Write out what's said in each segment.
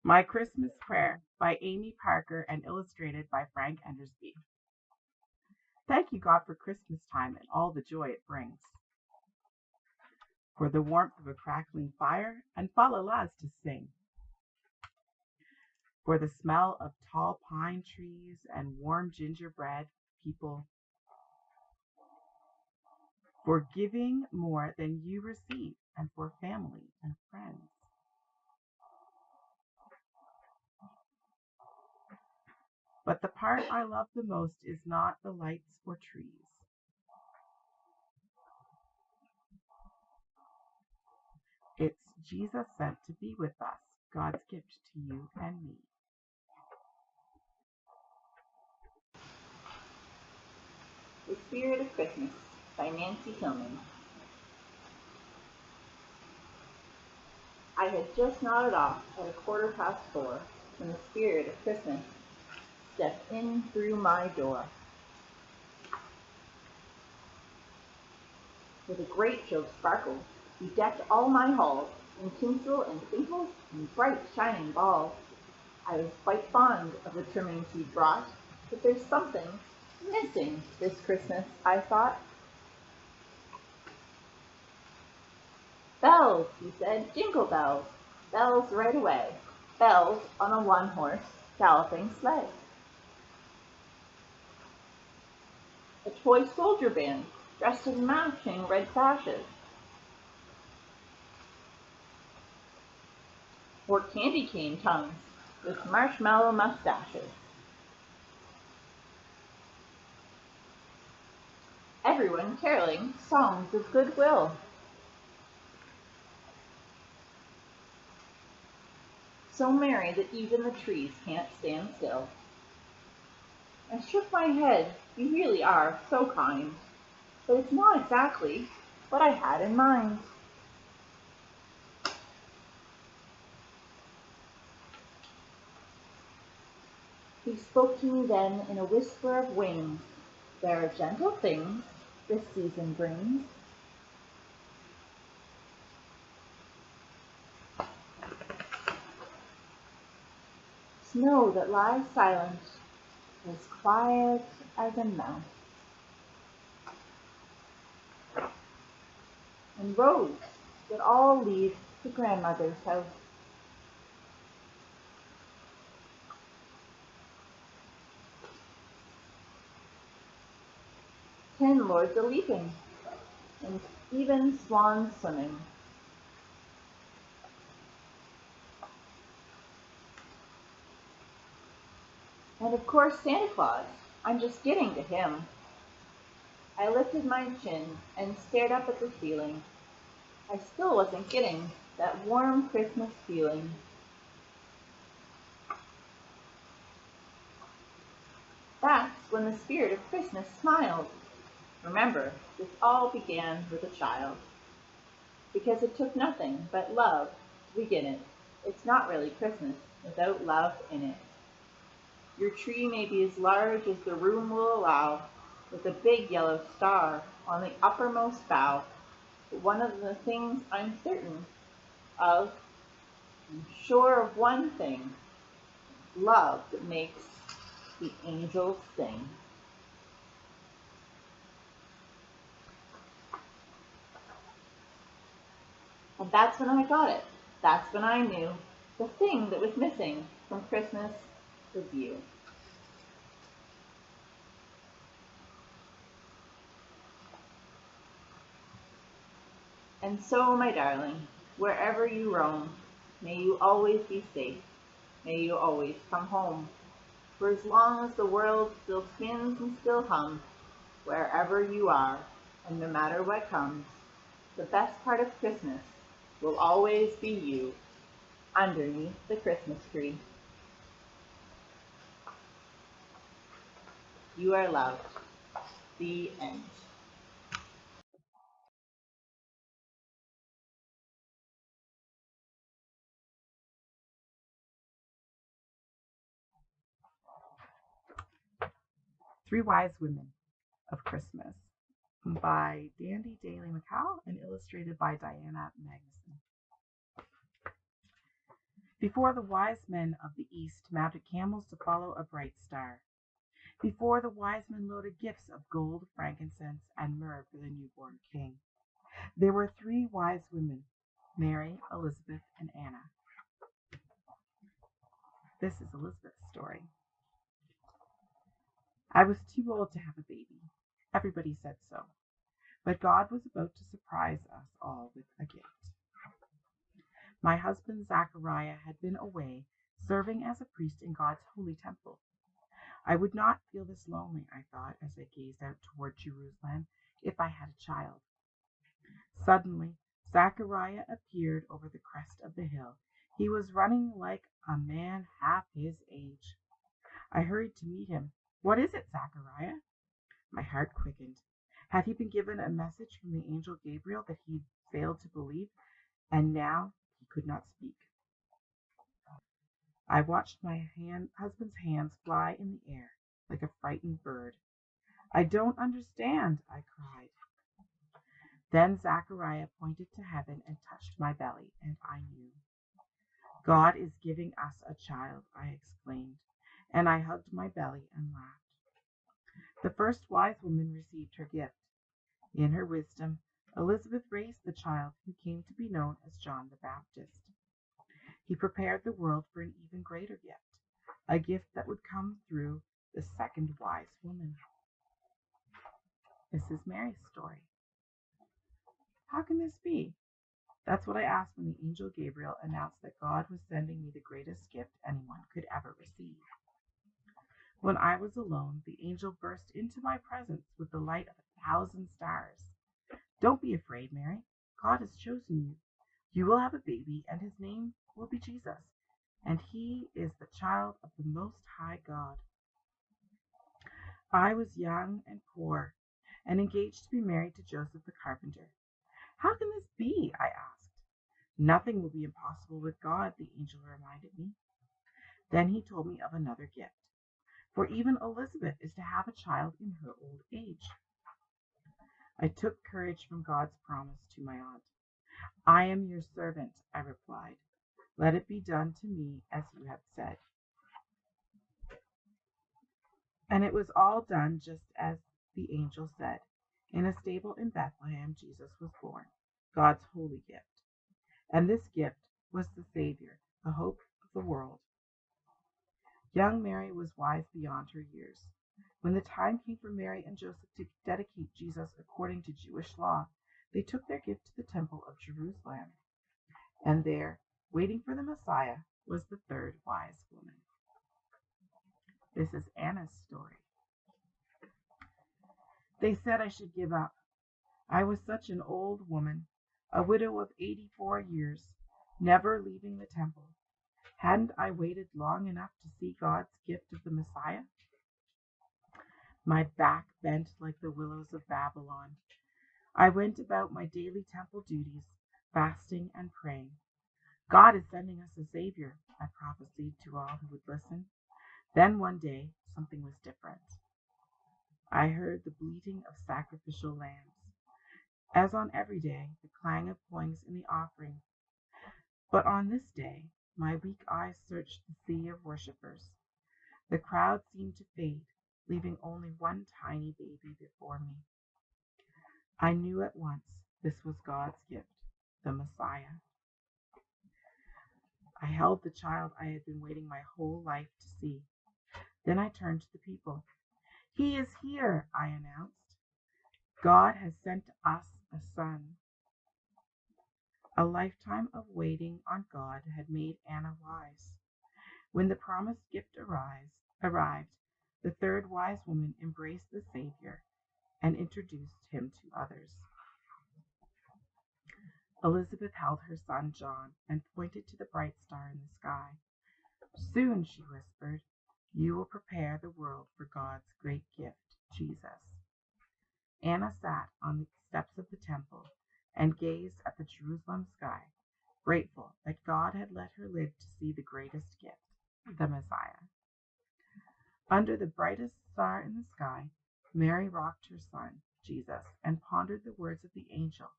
My Christmas Prayer by Amy Parker and illustrated by Frank Andersby. Thank you, God, for Christmas time and all the joy it brings. For the warmth of a crackling fire and fa la las to sing. For the smell of tall pine trees and warm gingerbread people. For giving more than you receive and for family and friends. But the part I love the most is not the lights or trees. It's Jesus sent to be with us, God's gift to you and me. The Spirit of Christmas by Nancy Hillman. I had just nodded off at 4:15 when the Spirit of Christmas stepped in through my door. With a great show of sparkles, he decked all my halls in tinsel and twinkles and bright shining balls. I was quite fond of the trimmings he brought, but there's something missing this Christmas, I thought. Bells, he said, jingle bells, bells right away, bells on a one-horse galloping sleigh. A toy soldier band dressed in matching red sashes. Or candy cane tongues with marshmallow mustaches. Everyone caroling songs of goodwill. So merry that even the trees can't stand still. I shook my head. You really are so kind, but it's not exactly what I had in mind. He spoke to me then in a whisper of wings. There are gentle things this season brings. Snow that lies silent, as quiet as a mouse. And roads that all lead to grandmother's house. Ten lords a-leaping, and even swans swimming. And of course Santa Claus, I'm just getting to him. I lifted my chin and stared up at the ceiling. I still wasn't getting that warm Christmas feeling. That's when the Spirit of Christmas smiled. Remember, this all began with a child. Because it took nothing but love to begin it. It's not really Christmas without love in it. Your tree may be as large as the room will allow, with a big yellow star on the uppermost bough. But one of the things I'm certain of, I'm sure of one thing, love that makes the angels sing. And that's when I got it. That's when I knew the thing that was missing from Christmas was you. And so, my darling, wherever you roam, may you always be safe. May you always come home. For as long as the world still spins and still hums, wherever you are, and no matter what comes, the best part of Christmas will always be you, underneath the Christmas tree. You are loved. The end. Three Wise Women of Christmas by Dandy Daly McCall and illustrated by Diana Magnuson. Before the wise men of the east mounted camels to follow a bright star. Before the wise men loaded gifts of gold, frankincense, and myrrh for the newborn king. There were 3 wise women, Mary, Elizabeth, and Anna. This is Elizabeth's story. I was too old to have a baby. Everybody said so. But God was about to surprise us all with a gift. My husband Zachariah had been away, serving as a priest in God's holy temple. I would not feel this lonely, I thought, as I gazed out toward Jerusalem, if I had a child. Suddenly, Zachariah appeared over the crest of the hill. He was running like a man half his age. I hurried to meet him. "What is it, Zachariah?" My heart quickened. Had he been given a message from the angel Gabriel that he failed to believe, and now he could not speak? I watched my husband's hands fly in the air like a frightened bird. "I don't understand," I cried. Then Zachariah pointed to heaven and touched my belly, and I knew. "God is giving us a child," I exclaimed, and I hugged my belly and laughed. The first wise woman received her gift. In her wisdom, Elizabeth raised the child who came to be known as John the Baptist. He prepared the world for an even greater gift, a gift that would come through the second wise woman. This is Mary's story. How can this be? That's what I asked when the angel Gabriel announced that God was sending me the greatest gift anyone could ever receive. When I was alone, the angel burst into my presence with the light of 1,000 stars. "Don't be afraid, Mary. God has chosen you. You will have a baby, and his name will be Jesus, and he is the child of the Most High God." I was young and poor, and engaged to be married to Joseph the carpenter. "How can this be?" I asked. "Nothing will be impossible with God," the angel reminded me. Then he told me of another gift, for even Elizabeth is to have a child in her old age. I took courage from God's promise to my aunt. "I am your servant," I replied. "Let it be done to me as you have said." And it was all done just as the angel said. In a stable in Bethlehem, Jesus was born, God's holy gift. And this gift was the Savior, the hope of the world. Young Mary was wise beyond her years. When the time came for Mary and Joseph to dedicate Jesus according to Jewish law, they took their gift to the temple of Jerusalem. And there, waiting for the Messiah, was the third wise woman. This is Anna's story. They said I should give up. I was such an old woman, a widow of 84 years, never leaving the temple. Hadn't I waited long enough to see God's gift of the Messiah? My back bent like the willows of Babylon. I went about my daily temple duties, fasting and praying. "God is sending us a Savior," I prophesied to all who would listen. Then one day, something was different. I heard the bleating of sacrificial lambs. As on every day, the clang of coins in the offering. But on this day, my weak eyes searched the sea of worshippers. The crowd seemed to fade, leaving only one tiny baby before me. I knew at once this was God's gift, the Messiah. I held the child I had been waiting my whole life to see. Then I turned to the people. "He is here," I announced. "God has sent us a son." A lifetime of waiting on God had made Anna wise. When the promised gift arrived, the third wise woman embraced the Savior and introduced him to others. Elizabeth held her son John and pointed to the bright star in the sky. "Soon," she whispered, "you will prepare the world for God's great gift, Jesus." Anna sat on the steps of the temple and gazed at the Jerusalem sky, grateful that God had let her live to see the greatest gift, the Messiah. Under the brightest star in the sky, Mary rocked her son, Jesus, and pondered the words of the angel.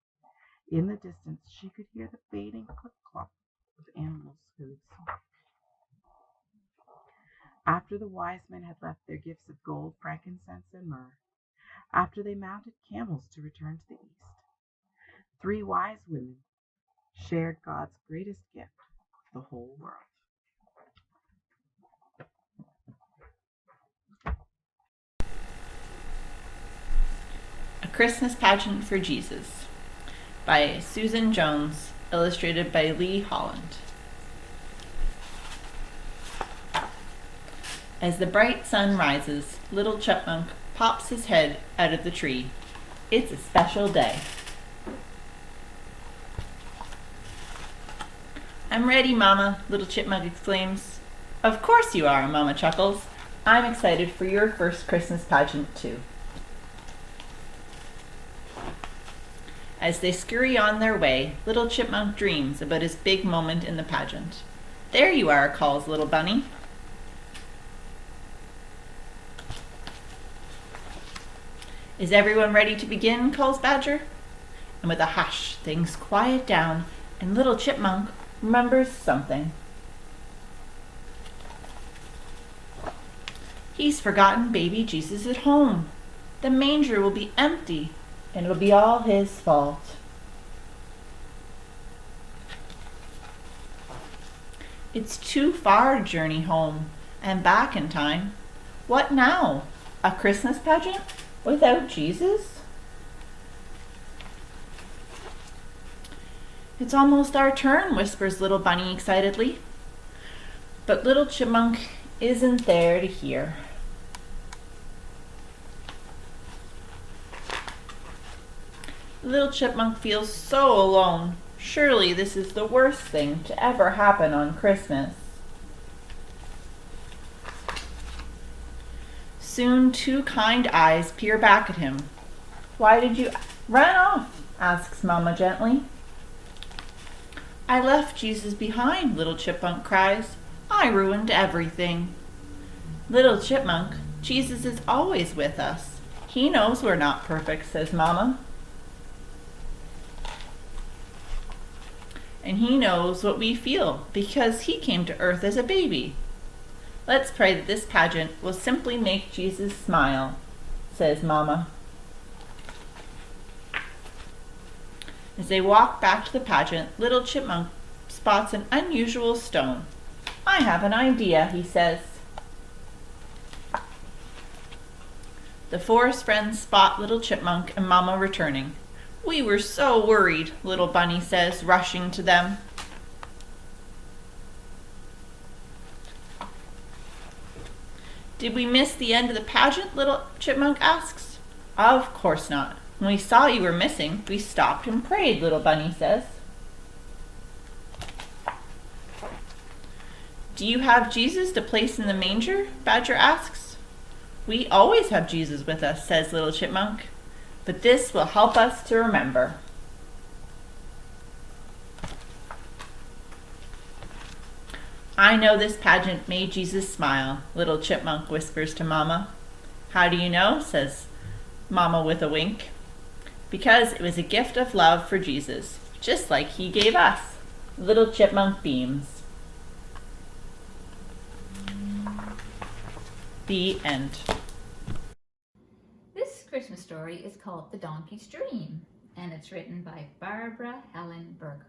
In the distance, she could hear the fading clip-clop of animals' hooves. After the wise men had left their gifts of gold, frankincense, and myrrh, after they mounted camels to return to the east, 3 wise women shared God's greatest gift with the whole world. A Christmas Pageant for Jesus by Susan Jones, illustrated by Lee Holland. As the bright sun rises, little Chipmunk pops his head out of the tree. It's a special day. I'm ready, Mama, little Chipmunk exclaims. Of course you are, Mama chuckles. I'm excited for your first Christmas pageant, too. As they scurry on their way, little Chipmunk dreams about his big moment in the pageant. There you are, calls little Bunny. Is everyone ready to begin, calls Badger. And with a hush, things quiet down, and little Chipmunk remembers something. He's forgotten baby Jesus at home. The manger will be empty, and it'll be all his fault. It's too far to journey home and back in time. What now? A Christmas pageant without Jesus? It's almost our turn, whispers little Bunny excitedly. But little Chipmunk isn't there to hear. Little Chipmunk feels so alone. Surely this is the worst thing to ever happen on Christmas. Soon 2 kind eyes peer back at him. Why did you run off? Asks Mama gently. I left Jesus behind, little Chipmunk cries. I ruined everything. Little Chipmunk, Jesus is always with us. He knows we're not perfect, says Mama. And he knows what we feel because he came to earth as a baby. Let's pray that this pageant will simply make Jesus smile, says Mama. As they walk back to the pageant, little Chipmunk spots an unusual stone. I have an idea, he says. The forest friends spot little Chipmunk and Mama returning. We were so worried, little Bunny says, rushing to them. Did we miss the end of the pageant? Little Chipmunk asks. Of course not. When we saw you were missing, we stopped and prayed, little Bunny says. Do you have Jesus to place in the manger? Badger asks. We always have Jesus with us, says little Chipmunk. But this will help us to remember. I know this pageant made Jesus smile, little Chipmunk whispers to Mama. How do you know? Says Mama with a wink. Because it was a gift of love for Jesus, just like he gave us. Little Chipmunk beams. The end. This Christmas story is called The Donkey's Dream, and it's written by Barbara Helen Berger.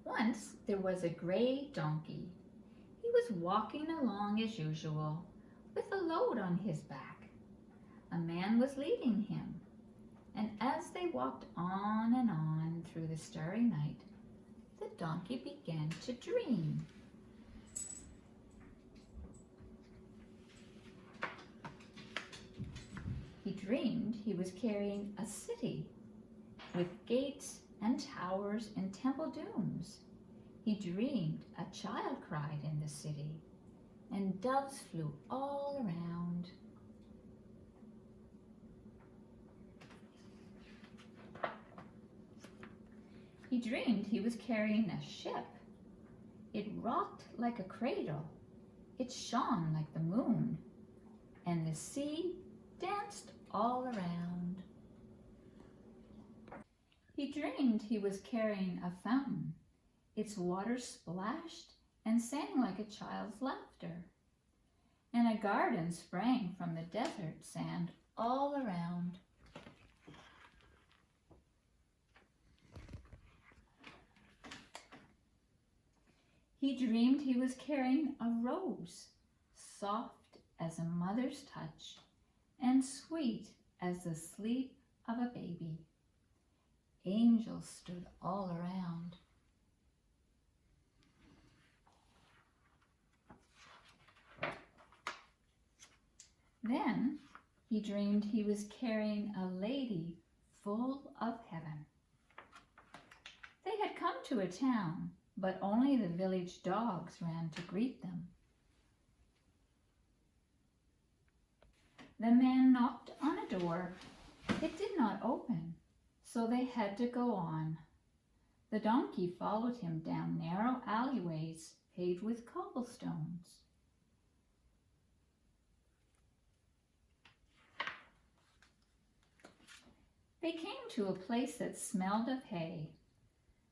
Once there was a gray donkey. He was walking along as usual, with a load on his back. A man was leading him, and as they walked on and on through the starry night, the donkey began to dream. He dreamed he was carrying a city with gates and towers and temple domes. He dreamed a child cried in the city, and doves flew all around. He dreamed he was carrying a ship. It rocked like a cradle. It shone like the moon, and the sea danced all around. He He dreamed he was carrying a fountain. Its water splashed and sang like a child's laughter, and a garden sprang from the desert sand all around. He dreamed he was carrying a rose, soft as a mother's touch and sweet as the sleep of a baby. Angels stood all around. Then he dreamed he was carrying a lady full of heaven. They had come to a town, but only the village dogs ran to greet them. The man knocked on a door. It did not open, so they had to go on. The donkey followed him down narrow alleyways paved with cobblestones. They came to a place that smelled of hay,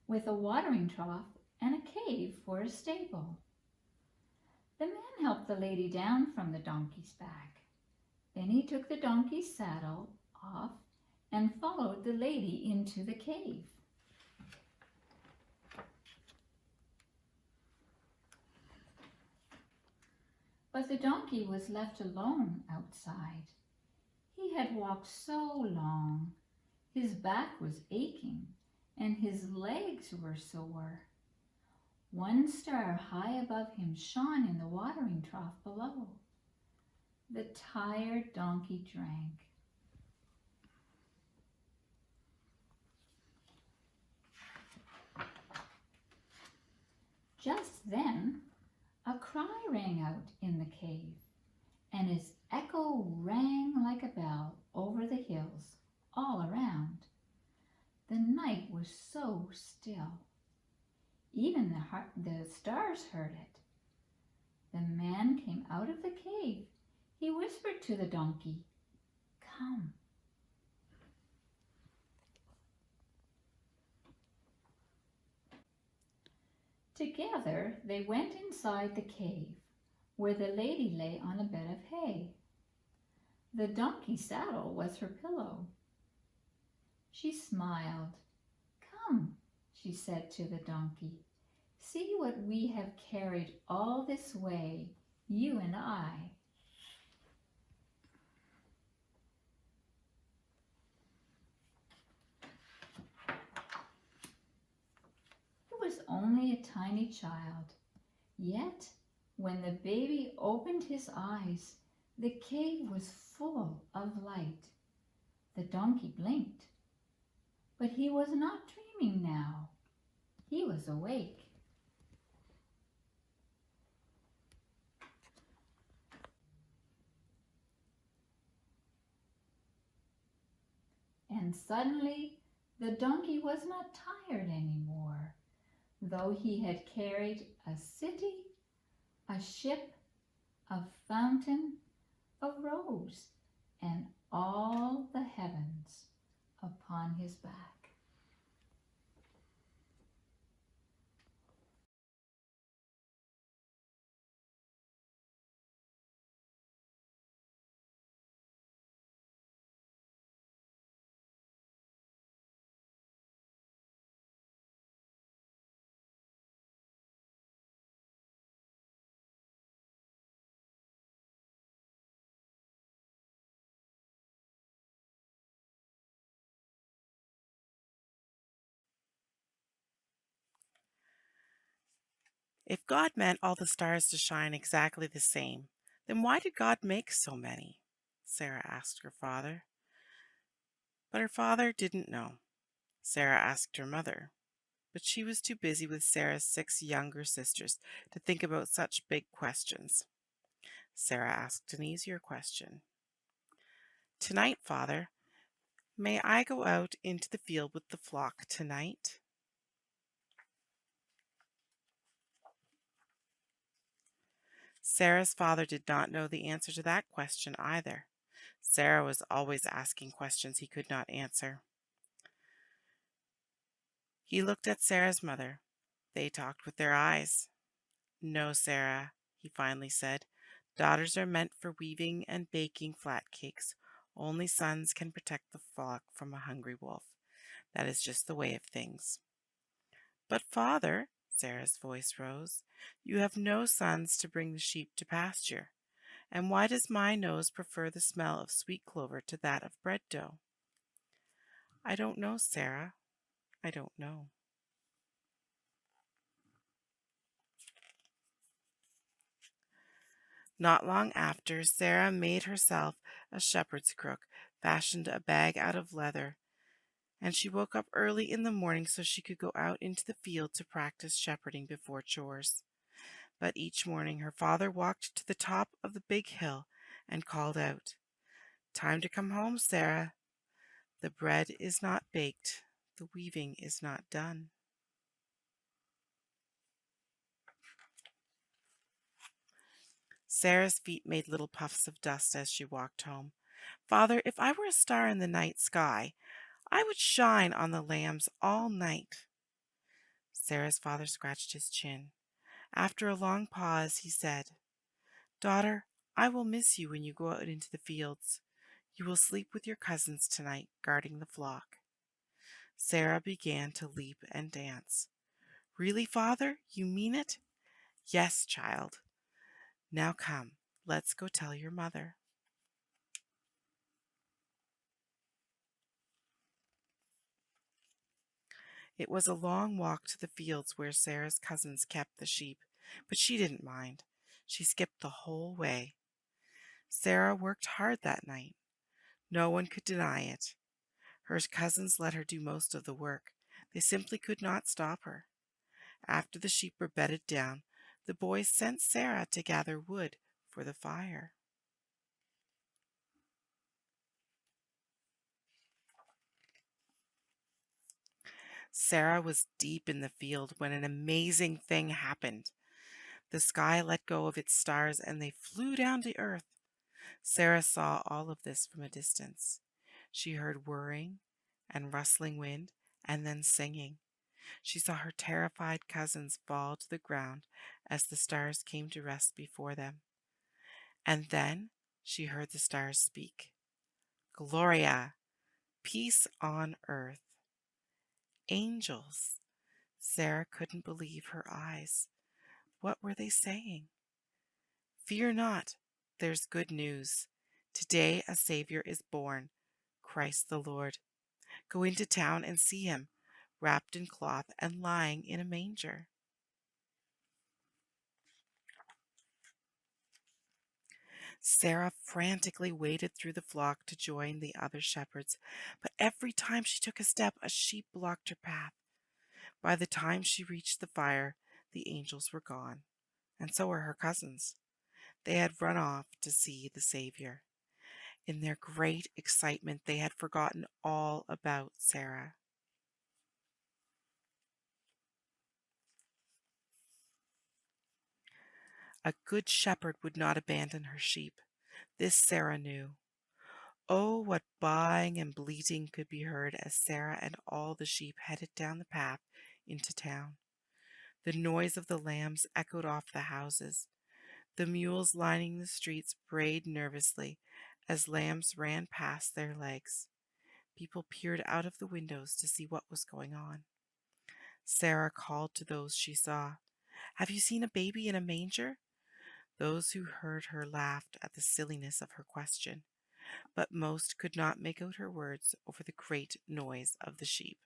with a watering trough and a cave for a stable. The man helped the lady down from the donkey's back. Then he took the donkey's saddle off and followed the lady into the cave. But the donkey was left alone outside. He had walked so long. His back was aching and his legs were sore. One star high above him shone in the watering trough below. The tired donkey drank. Just then, a cry rang out in the cave, and its echo rang like a bell over the hills all around. The night was so still. Even the stars heard it. The man came out of the cave. He whispered to the donkey, "Come." Together they went inside the cave, where the lady lay on a bed of hay. The donkey's saddle was her pillow. She smiled. "Come," she said to the donkey. "See what we have carried all this way, you and I." It was only a tiny child. Yet, when the baby opened his eyes, the cave was full of light. The donkey blinked. But he was not dreaming now. He was awake. And suddenly, the donkey was not tired anymore, though he had carried a city, a ship, a fountain, a rose, and all the heavens upon his back. If God meant all the stars to shine exactly the same, then why did God make so many? Sarah asked her father. But her father didn't know. Sarah asked her mother, but she was too busy with Sarah's 6 younger sisters to think about such big questions. Sarah asked an easier question. "Tonight, Father, may I go out into the field with the flock tonight?" Sarah's father did not know the answer to that question either. Sarah was always asking questions he could not answer. He looked at Sarah's mother. They talked with their eyes. "No, Sarah," he finally said. "Daughters are meant for weaving and baking flat cakes. Only sons can protect the flock from a hungry wolf. That is just the way of things." "But, father," Sarah's voice rose, "you have no sons to bring the sheep to pasture. And why does my nose prefer the smell of sweet clover to that of bread dough?" "I don't know, Sarah. I don't know." Not long after, Sarah made herself a shepherd's crook, fashioned a bag out of leather, and she woke up early in the morning so she could go out into the field to practice shepherding before chores. But each morning her father walked to the top of the big hill and called out, "Time to come home, Sarah. The bread is not baked, the weaving is not done." Sarah's feet made little puffs of dust as she walked home. "Father, if I were a star in the night sky, I would shine on the lambs all night." Sarah's father scratched his chin. After a long pause, he said, "Daughter, I will miss you when you go out into the fields. You will sleep with your cousins tonight, guarding the flock." Sarah began to leap and dance. "Really, father? You mean it?" "Yes, child. Now come, let's go tell your mother." It was a long walk to the fields where Sarah's cousins kept the sheep, but she didn't mind. She skipped the whole way. Sarah worked hard that night. No one could deny it. Her cousins let her do most of the work. They simply could not stop her. After the sheep were bedded down, the boys sent Sarah to gather wood for the fire. Sarah was deep in the field when an amazing thing happened. The sky let go of its stars and they flew down to earth. Sarah saw all of this from a distance. She heard whirring and rustling wind and then singing. She saw her terrified cousins fall to the ground as the stars came to rest before them. And then she heard the stars speak. "Gloria, peace on earth. Angels." Sarah couldn't believe her eyes. What were they saying? "Fear not, there's good news. Today a Savior is born, Christ the Lord. Go into town and see him, wrapped in cloth and lying in a manger." Sarah frantically waded through the flock to join the other shepherds, but every time she took a step, a sheep blocked her path. By the time she reached the fire, the angels were gone, and so were her cousins. They had run off to see the Savior. In their great excitement, they had forgotten all about Sarah. A good shepherd would not abandon her sheep. This Sarah knew. Oh, what baaing and bleating could be heard as Sarah and all the sheep headed down the path into town. The noise of the lambs echoed off the houses. The mules lining the streets brayed nervously as lambs ran past their legs. People peered out of the windows to see what was going on. Sarah called to those she saw, "Have you seen a baby in a manger?" Those who heard her laughed at the silliness of her question, but most could not make out her words over the great noise of the sheep.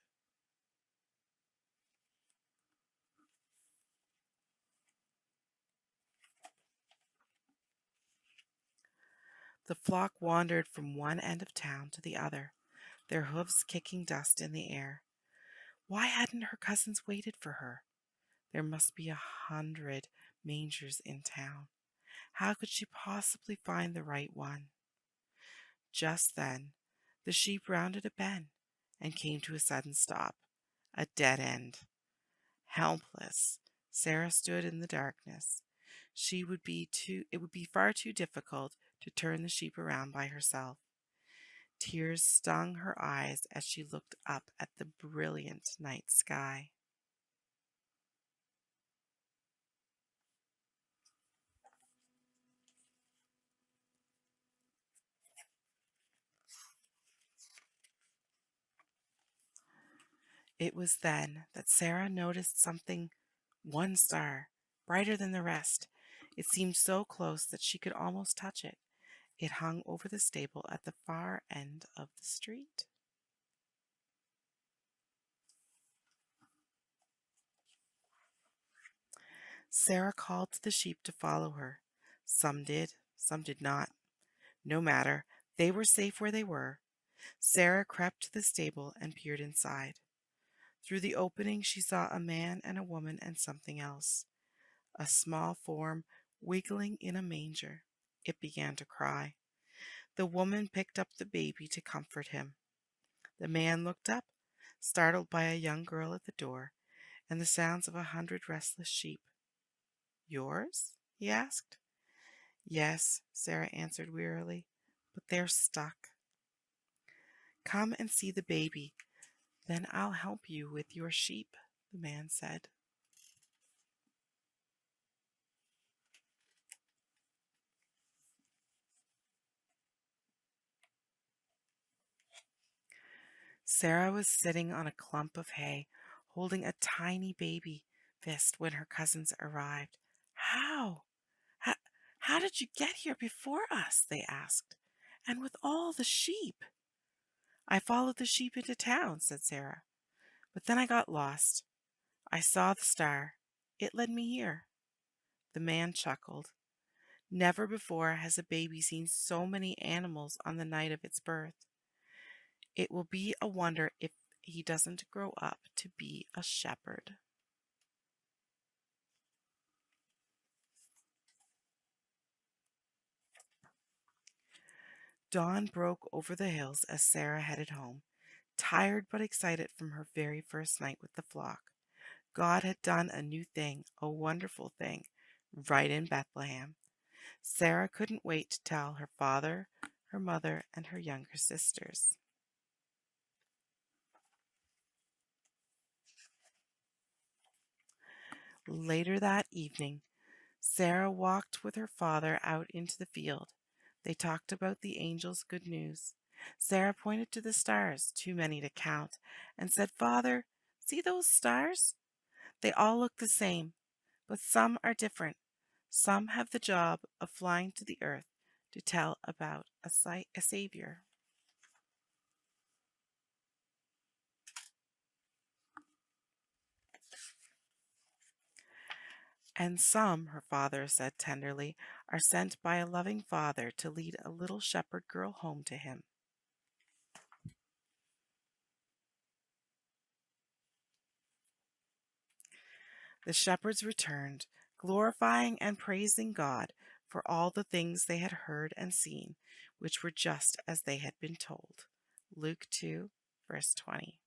The flock wandered from one end of town to the other, their hoofs kicking dust in the air. Why hadn't her cousins waited for her? There must be 100 mangers in town. How could she possibly find the right one? Just then, the sheep rounded a bend and came to a sudden stop, a dead end. Helpless, Sarah stood in the darkness. It would be far too difficult to turn the sheep around by herself. Tears stung her eyes as she looked up at the brilliant night sky. It was then that Sarah noticed one star, brighter than the rest. It seemed so close that she could almost touch it. It hung over the stable at the far end of the street. Sarah called to the sheep to follow her. Some did, some did not. No matter, they were safe where they were. Sarah crept to the stable and peered inside. Through the opening she saw a man and a woman and something else. A small form wiggling in a manger. It began to cry. The woman picked up the baby to comfort him. The man looked up, startled by a young girl at the door and the sounds of 100 restless sheep. "Yours?" he asked. "Yes," Sarah answered wearily, "but they're stuck." "Come and see the baby, then I'll help you with your sheep," the man said. Sarah was sitting on a clump of hay, holding a tiny baby fist when her cousins arrived. How? How, how did you get here before us?" they asked. "And with all the sheep?" "I followed the sheep into town," said Sarah. "But then I got lost. I saw the star. It led me here." The man chuckled. Never before has a baby seen so many animals on the night of its birth. It will be a wonder if he doesn't grow up to be a shepherd. Dawn broke over the hills as Sarah headed home, tired but excited from her very first night with the flock. God had done a new thing, a wonderful thing, right in Bethlehem. Sarah couldn't wait to tell her father, her mother, and her younger sisters. Later that evening, Sarah walked with her father out into the field. They talked about the angel's good news. Sarah pointed to the stars, too many to count, and said, "Father, see those stars? They all look the same, but some are different. Some have the job of flying to the earth to tell about a savior." "And some," her father said tenderly, "are sent by a loving father to lead a little shepherd girl home to him." The shepherds returned, glorifying and praising God for all the things they had heard and seen, which were just as they had been told. Luke 2, verse 20.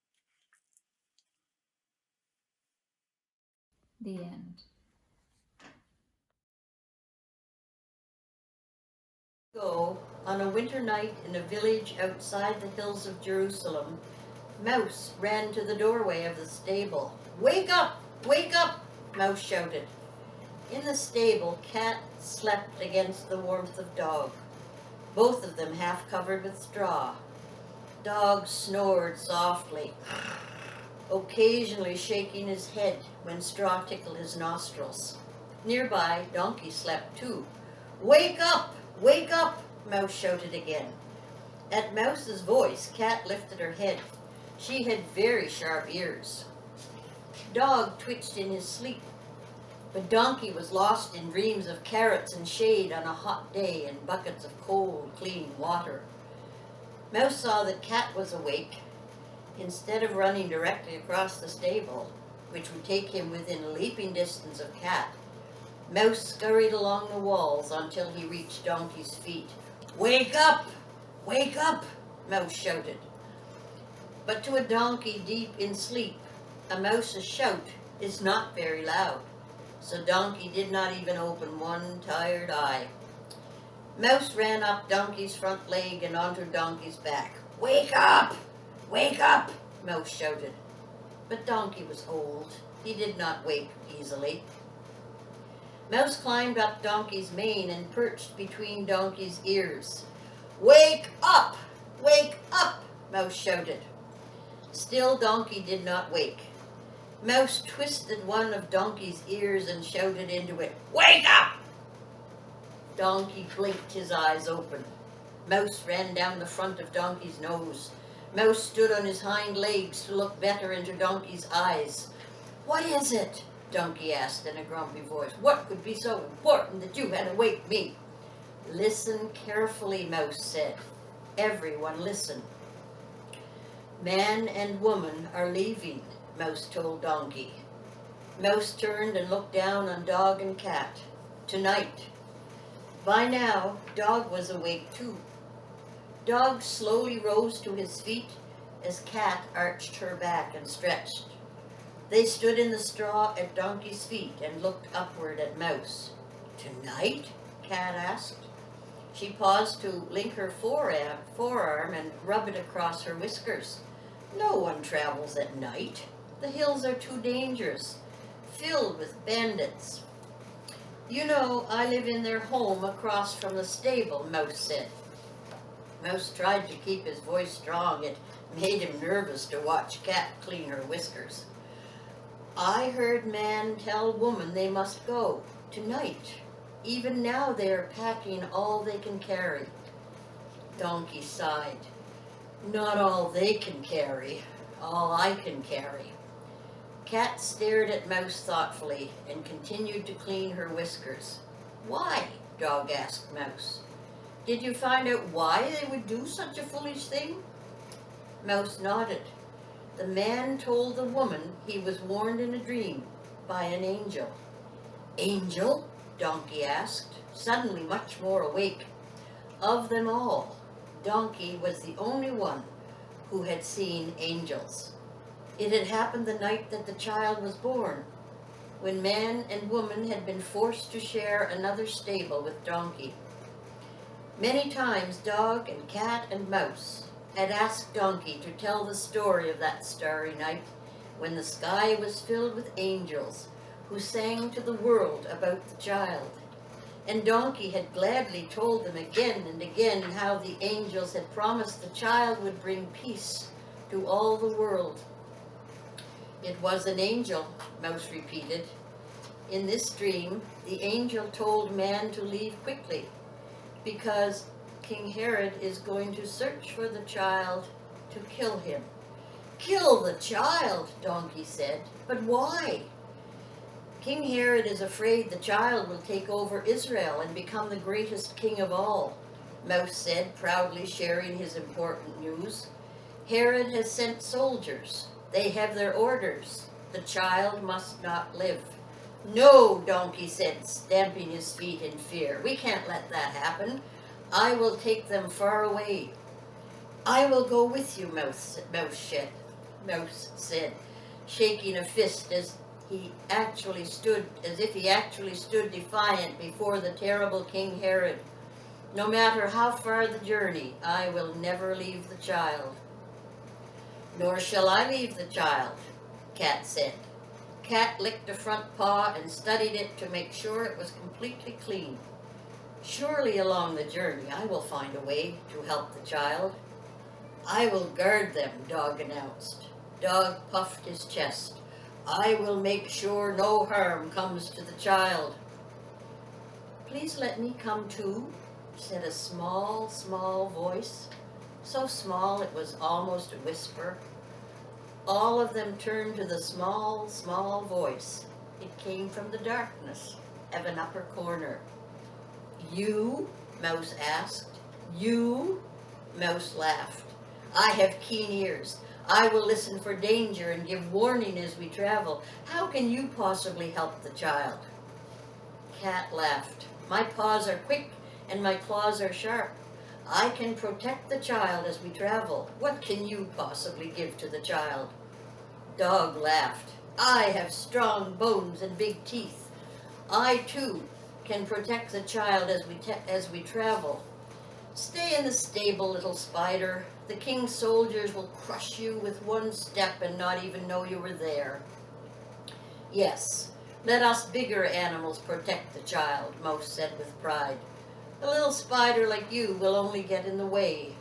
The end. On a winter night in a village outside the hills of Jerusalem, Mouse ran to the doorway of the stable. "Wake up! Wake up!" Mouse shouted. In the stable, Cat slept against the warmth of Dog, both of them half covered with straw. Dog snored softly, occasionally shaking his head when straw tickled his nostrils. Nearby, Donkey slept too. "Wake up! Wake up!" Mouse shouted again. At Mouse's voice, Cat lifted her head. She had very sharp ears. Dog twitched in his sleep, but Donkey was lost in dreams of carrots and shade on a hot day and buckets of cold, clean water. Mouse saw that Cat was awake. Instead of running directly across the stable, which would take him within leaping distance of Cat, Mouse scurried along the walls until he reached Donkey's feet. "Wake up! Wake up!" Mouse shouted. But to a donkey deep in sleep, a mouse's shout is not very loud, so Donkey did not even open one tired eye. Mouse ran up Donkey's front leg and onto Donkey's back. "Wake up! Wake up!" Mouse shouted. But Donkey was old. He did not wake easily. Mouse climbed up Donkey's mane and perched between Donkey's ears. "Wake up! Wake up!" Mouse shouted. Still Donkey did not wake. Mouse twisted one of Donkey's ears and shouted into it, "Wake up!" Donkey blinked his eyes open. Mouse ran down the front of Donkey's nose. Mouse stood on his hind legs to look better into Donkey's eyes. "What is it?" Donkey asked in a grumpy voice. "What could be so important that you had to wake me?" "Listen carefully," Mouse said. Everyone listen. "Man and woman are leaving," Mouse told Donkey. Mouse turned and looked down on Dog and Cat. "Tonight." By now, Dog was awake too. Dog slowly rose to his feet as Cat arched her back and stretched. They stood in the straw at Donkey's feet and looked upward at Mouse. "Tonight?" Cat asked. She paused to link her forearm and rub it across her whiskers. "No one travels at night. The hills are too dangerous, filled with bandits." "You know, I live in their home across from the stable," Mouse said. Mouse tried to keep his voice strong. It made him nervous to watch Cat clean her whiskers. "I heard man tell woman they must go, tonight. Even now they are packing all they can carry." Donkey sighed. "Not all they can carry, all I can carry." Cat stared at Mouse thoughtfully and continued to clean her whiskers. "Why?" Dog asked Mouse. "Did you find out why they would do such a foolish thing?" Mouse nodded. "The man told the woman he was warned in a dream by an angel." "Angel?" Donkey asked, suddenly much more awake. Of them all, Donkey was the only one who had seen angels. It had happened the night that the child was born, when man and woman had been forced to share another stable with Donkey. Many times Dog and Cat and Mouse had asked Donkey to tell the story of that starry night when the sky was filled with angels who sang to the world about the child. And Donkey had gladly told them again and again how the angels had promised the child would bring peace to all the world. "It was an angel," Mouse repeated. "In this dream, the angel told man to leave quickly because King Herod is going to search for the child to kill him." "Kill the child," Donkey said. "But why?" "King Herod is afraid the child will take over Israel and become the greatest king of all," Mouse said, proudly sharing his important news. "Herod has sent soldiers. They have their orders. The child must not live." "No," Donkey said, stamping his feet in fear. "We can't let that happen. I will take them far away." "I will go with you," Mouse said, shaking a fist as if he actually stood defiant before the terrible King Herod. "No matter how far the journey, I will never leave the child." "Nor shall I leave the child," Cat said. Cat licked a front paw and studied it to make sure it was completely clean. "Surely along the journey I will find a way to help the child." "I will guard them," Dog announced. Dog puffed his chest. "I will make sure no harm comes to the child." "Please let me come too," said a small, small voice, so small it was almost a whisper. All of them turned to the small, small voice. It came from the darkness of an upper corner. "You?" Mouse asked. "You?" Mouse laughed. "I have keen ears. I will listen for danger and give warning as we travel. How can you possibly help the child?" Cat laughed. "My paws are quick and my claws are sharp. I can protect the child as we travel. What can you possibly give to the child?" Dog laughed. "I have strong bones and big teeth. I too can protect the child as we travel. Stay in the stable, little spider. The king's soldiers will crush you with one step and not even know you were there. Yes, let us bigger animals protect the child, Mouse said with pride. A little spider like you will only get in the way.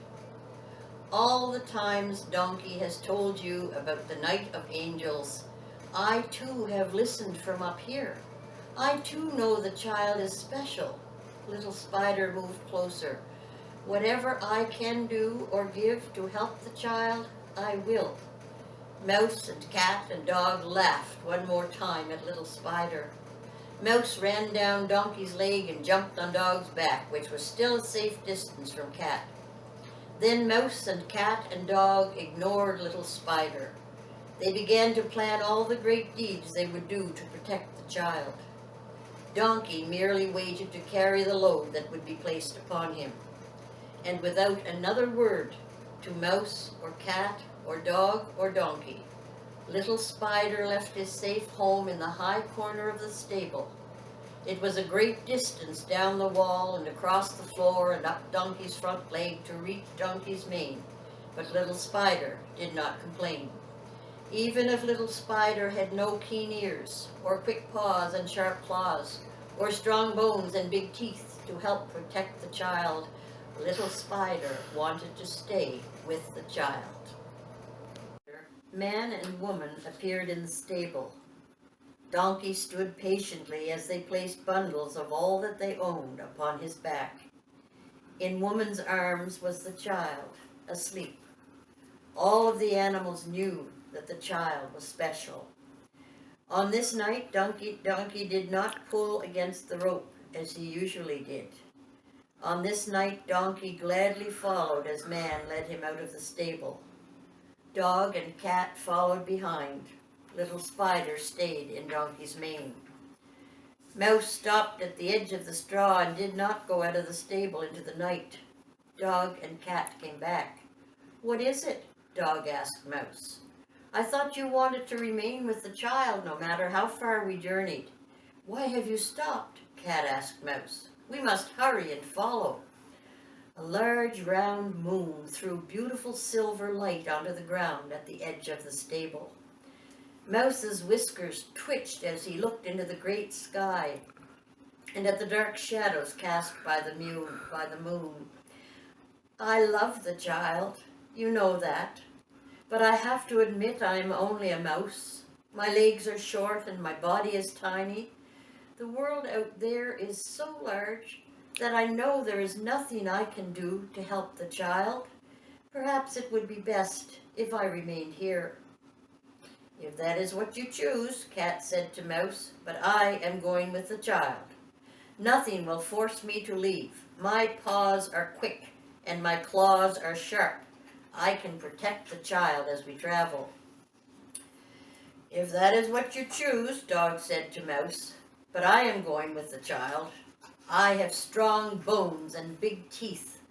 All the times Donkey has told you about the night of angels, I too have listened from up here. I too know the child is special. Little spider moved closer. Whatever I can do or give to help the child, I will. Mouse and cat and dog laughed one more time at little spider. Mouse ran down Donkey's leg and jumped on Dog's back, which was still a safe distance from cat. Then Mouse and cat and dog ignored little spider. They began to plan all the great deeds they would do to protect the child. Donkey merely waited to carry the load that would be placed upon him. And without another word to Mouse or cat or dog or donkey, little spider left his safe home in the high corner of the stable. It was a great distance down the wall and across the floor and up Donkey's front leg to reach Donkey's mane, but little spider did not complain. Even if little spider had no keen ears, or quick paws and sharp claws, or strong bones and big teeth to help protect the child, little spider wanted to stay with the child. Man and woman appeared in the stable. Donkey stood patiently as they placed bundles of all that they owned upon his back. In woman's arms was the child, asleep. All of the animals knew that the child was special. On this night, Donkey did not pull against the rope as he usually did. On this night, Donkey gladly followed as Man led him out of the stable. Dog and cat followed behind. Little spider stayed in Donkey's mane. Mouse stopped at the edge of the straw and did not go out of the stable into the night. Dog and cat came back. "What is it?" Dog asked Mouse. "I thought you wanted to remain with the child no matter how far we journeyed." "Why have you stopped?" Cat asked Mouse. "We must hurry and follow." A large round moon threw beautiful silver light onto the ground at the edge of the stable. Mouse's whiskers twitched as he looked into the great sky and at the dark shadows cast by the moon. "I love the child, you know that, but I have to admit I am only a mouse. My legs are short and my body is tiny. The world out there is so large that I know there is nothing I can do to help the child. Perhaps it would be best if I remained here." "If that is what you choose," Cat said to Mouse, "but I am going with the child. Nothing will force me to leave. My paws are quick and my claws are sharp. I can protect the child as we travel." "If that is what you choose," Dog said to Mouse, "but I am going with the child. I have strong bones and big teeth.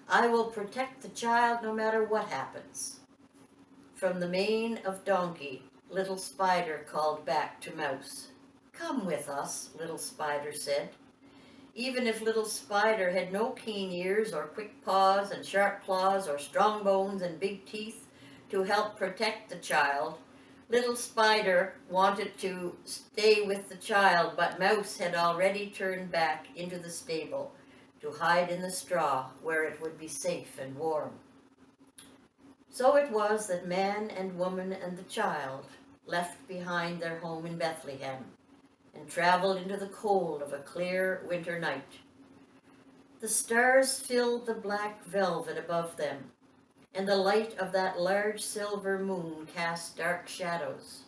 I will protect the child no matter what happens." From the mane of Donkey, little spider called back to Mouse. "Come with us," little spider said. Even if little spider had no keen ears or quick paws and sharp claws or strong bones and big teeth to help protect the child, little spider wanted to stay with the child, but Mouse had already turned back into the stable to hide in the straw where it would be safe and warm. So it was that man and woman and the child left behind their home in Bethlehem and traveled into the cold of a clear winter night. The stars filled the black velvet above them, and the light of that large silver moon cast dark shadows.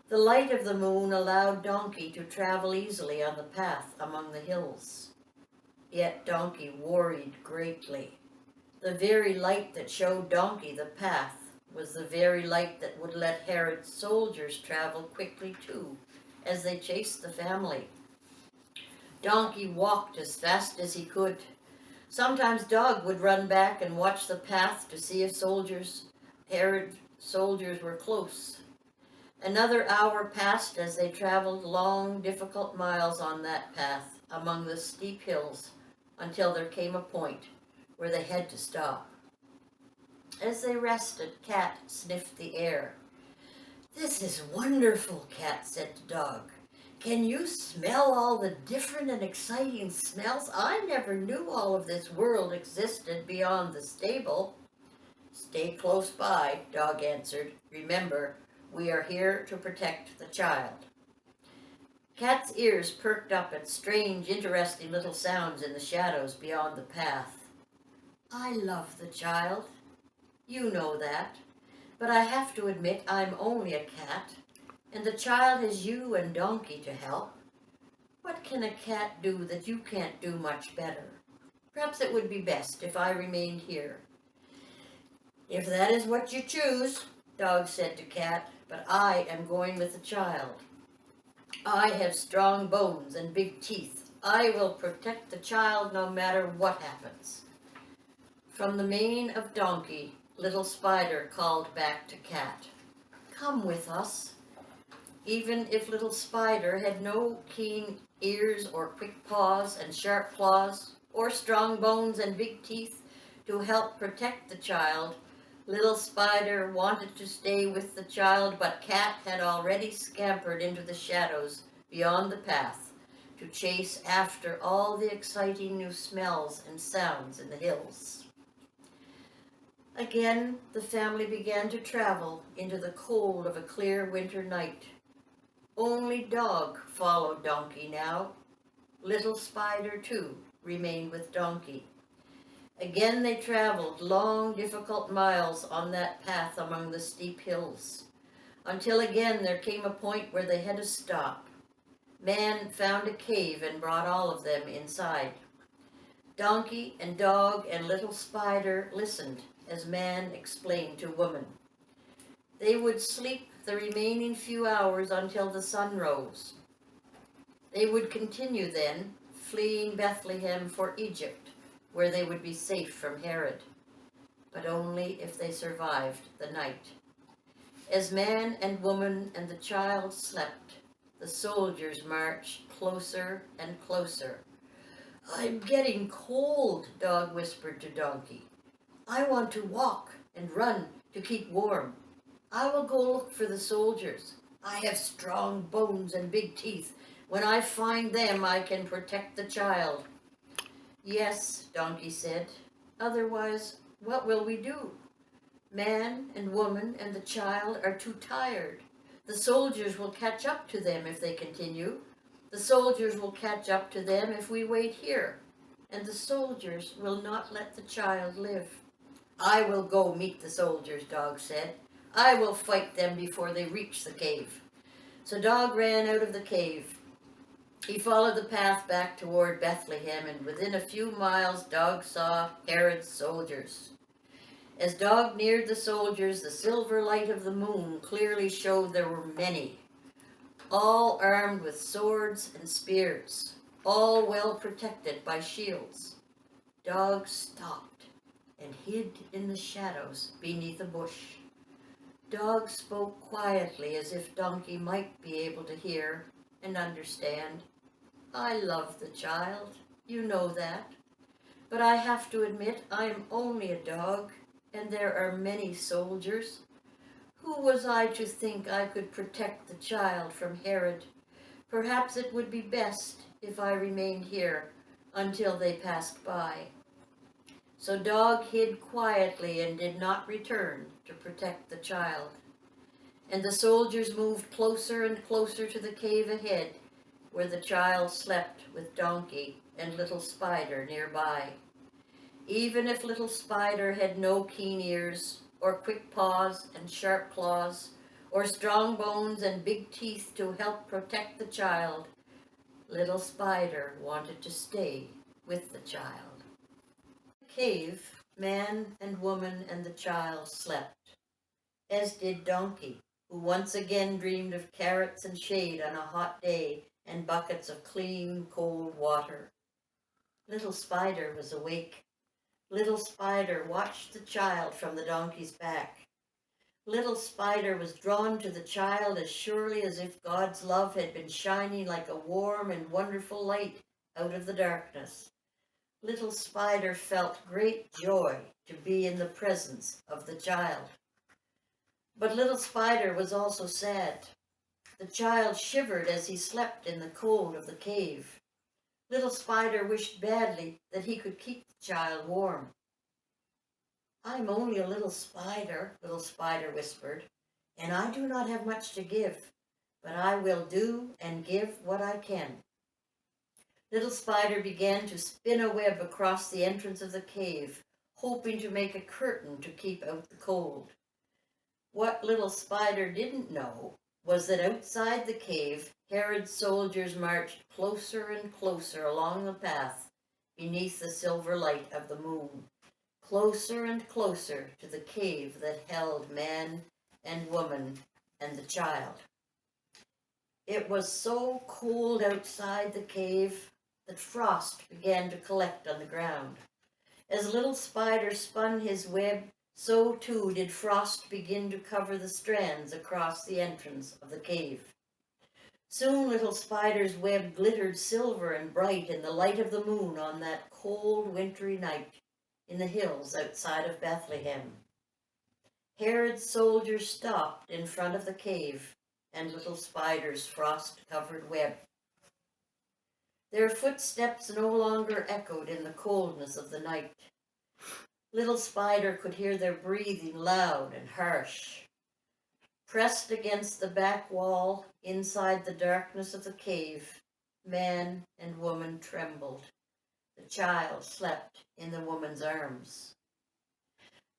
The light of the moon allowed Donkey to travel easily on the path among the hills. Yet Donkey worried greatly. The very light that showed Donkey the path was the very light that would let Herod's soldiers travel quickly too, as they chased the family. Donkey walked as fast as he could. Sometimes Dog would run back and watch the path to see if Herod's soldiers were close. Another hour passed as they traveled long, difficult miles on that path. among the steep hills until there came a point where they had to stop. As they rested, Cat sniffed the air. "This is wonderful," Cat said to Dog. "Can you smell all the different and exciting smells? I never knew all of this world existed beyond the stable." "Stay close by," Dog answered. "Remember, we are here to protect the child." Cat's ears perked up at strange, interesting little sounds in the shadows beyond the path. "I love the child. You know that. But I have to admit I'm only a cat, and the child has you and Donkey to help. What can a cat do that you can't do much better? Perhaps it would be best if I remained here." "If that is what you choose," Dog said to Cat, "but I am going with the child. I have strong bones and big teeth. I will protect the child no matter what happens." From the mane of Donkey, little Spider called back to Cat, "Come with us." Even if little Spider had no keen ears or quick paws and sharp claws, or strong bones and big teeth to help protect the child, little Spider wanted to stay with the child, but Cat had already scampered into the shadows beyond the path to chase after all the exciting new smells and sounds in the hills. Again, the family began to travel into the cold of a clear winter night. Only Dog followed Donkey now. Little Spider, too, remained with Donkey. Again they traveled long, difficult miles on that path among the steep hills, until again there came a point where they had to stop. Man found a cave and brought all of them inside. Donkey and Dog and little Spider listened as Man explained to Woman. They would sleep the remaining few hours until the sun rose. They would continue then, fleeing Bethlehem for Egypt, where they would be safe from Herod, but only if they survived the night. As Man and Woman and the child slept, the soldiers marched closer and closer. "I'm getting cold," Dog whispered to Donkey. "I want to walk and run to keep warm. I will go look for the soldiers. I have strong bones and big teeth. When I find them, I can protect the child." "Yes," Donkey said. "Otherwise, what will we do? Man and Woman and the child are too tired. The soldiers will catch up to them if they continue. The soldiers will catch up to them if we wait here. And the soldiers will not let the child live." "I will go meet the soldiers," Dog said. "I will fight them before they reach the cave." So Dog ran out of the cave. He followed the path back toward Bethlehem, and within a few miles Dog saw Herod's soldiers. As Dog neared the soldiers, the silver light of the moon clearly showed there were many, all armed with swords and spears, all well protected by shields. Dog stopped and hid in the shadows beneath a bush. Dog spoke quietly as if Donkey might be able to hear and understand. "I love the child, you know that. But I have to admit I am only a dog, and there are many soldiers. Who was I to think I could protect the child from Herod? Perhaps it would be best if I remained here until they passed by." So Dog hid quietly and did not return to protect the child. And the soldiers moved closer and closer to the cave ahead, where the child slept with Donkey and little Spider nearby. Even if little Spider had no keen ears, or quick paws and sharp claws, or strong bones and big teeth to help protect the child, little Spider wanted to stay with the child. In the cave, Man and Woman and the child slept, as did Donkey, who once again dreamed of carrots and shade on a hot day and buckets of clean, cold water. Little Spider was awake. Little Spider watched the child from the donkey's back. Little Spider was drawn to the child as surely as if God's love had been shining like a warm and wonderful light out of the darkness. Little Spider felt great joy to be in the presence of the child. But Little Spider was also sad. The child shivered as he slept in the cold of the cave. Little Spider wished badly that he could keep the child warm. "I'm only a little spider," Little Spider whispered, "and I do not have much to give, but I will do and give what I can." Little Spider began to spin a web across the entrance of the cave, hoping to make a curtain to keep out the cold. What Little Spider didn't know was that outside the cave, Herod's soldiers marched closer and closer along the path beneath the silver light of the moon, closer and closer to the cave that held man and woman and the child. It was so cold outside the cave that frost began to collect on the ground. As Little Spider spun his web, so too did frost begin to cover the strands across the entrance of the cave. Soon Little Spider's web glittered silver and bright in the light of the moon on that cold wintry night in the hills outside of Bethlehem. Herod's soldiers stopped in front of the cave and Little Spider's frost-covered web. Their footsteps no longer echoed in the coldness of the night. Little Spider could hear their breathing loud and harsh. Pressed against the back wall, inside the darkness of the cave, man and woman trembled. The child slept in the woman's arms.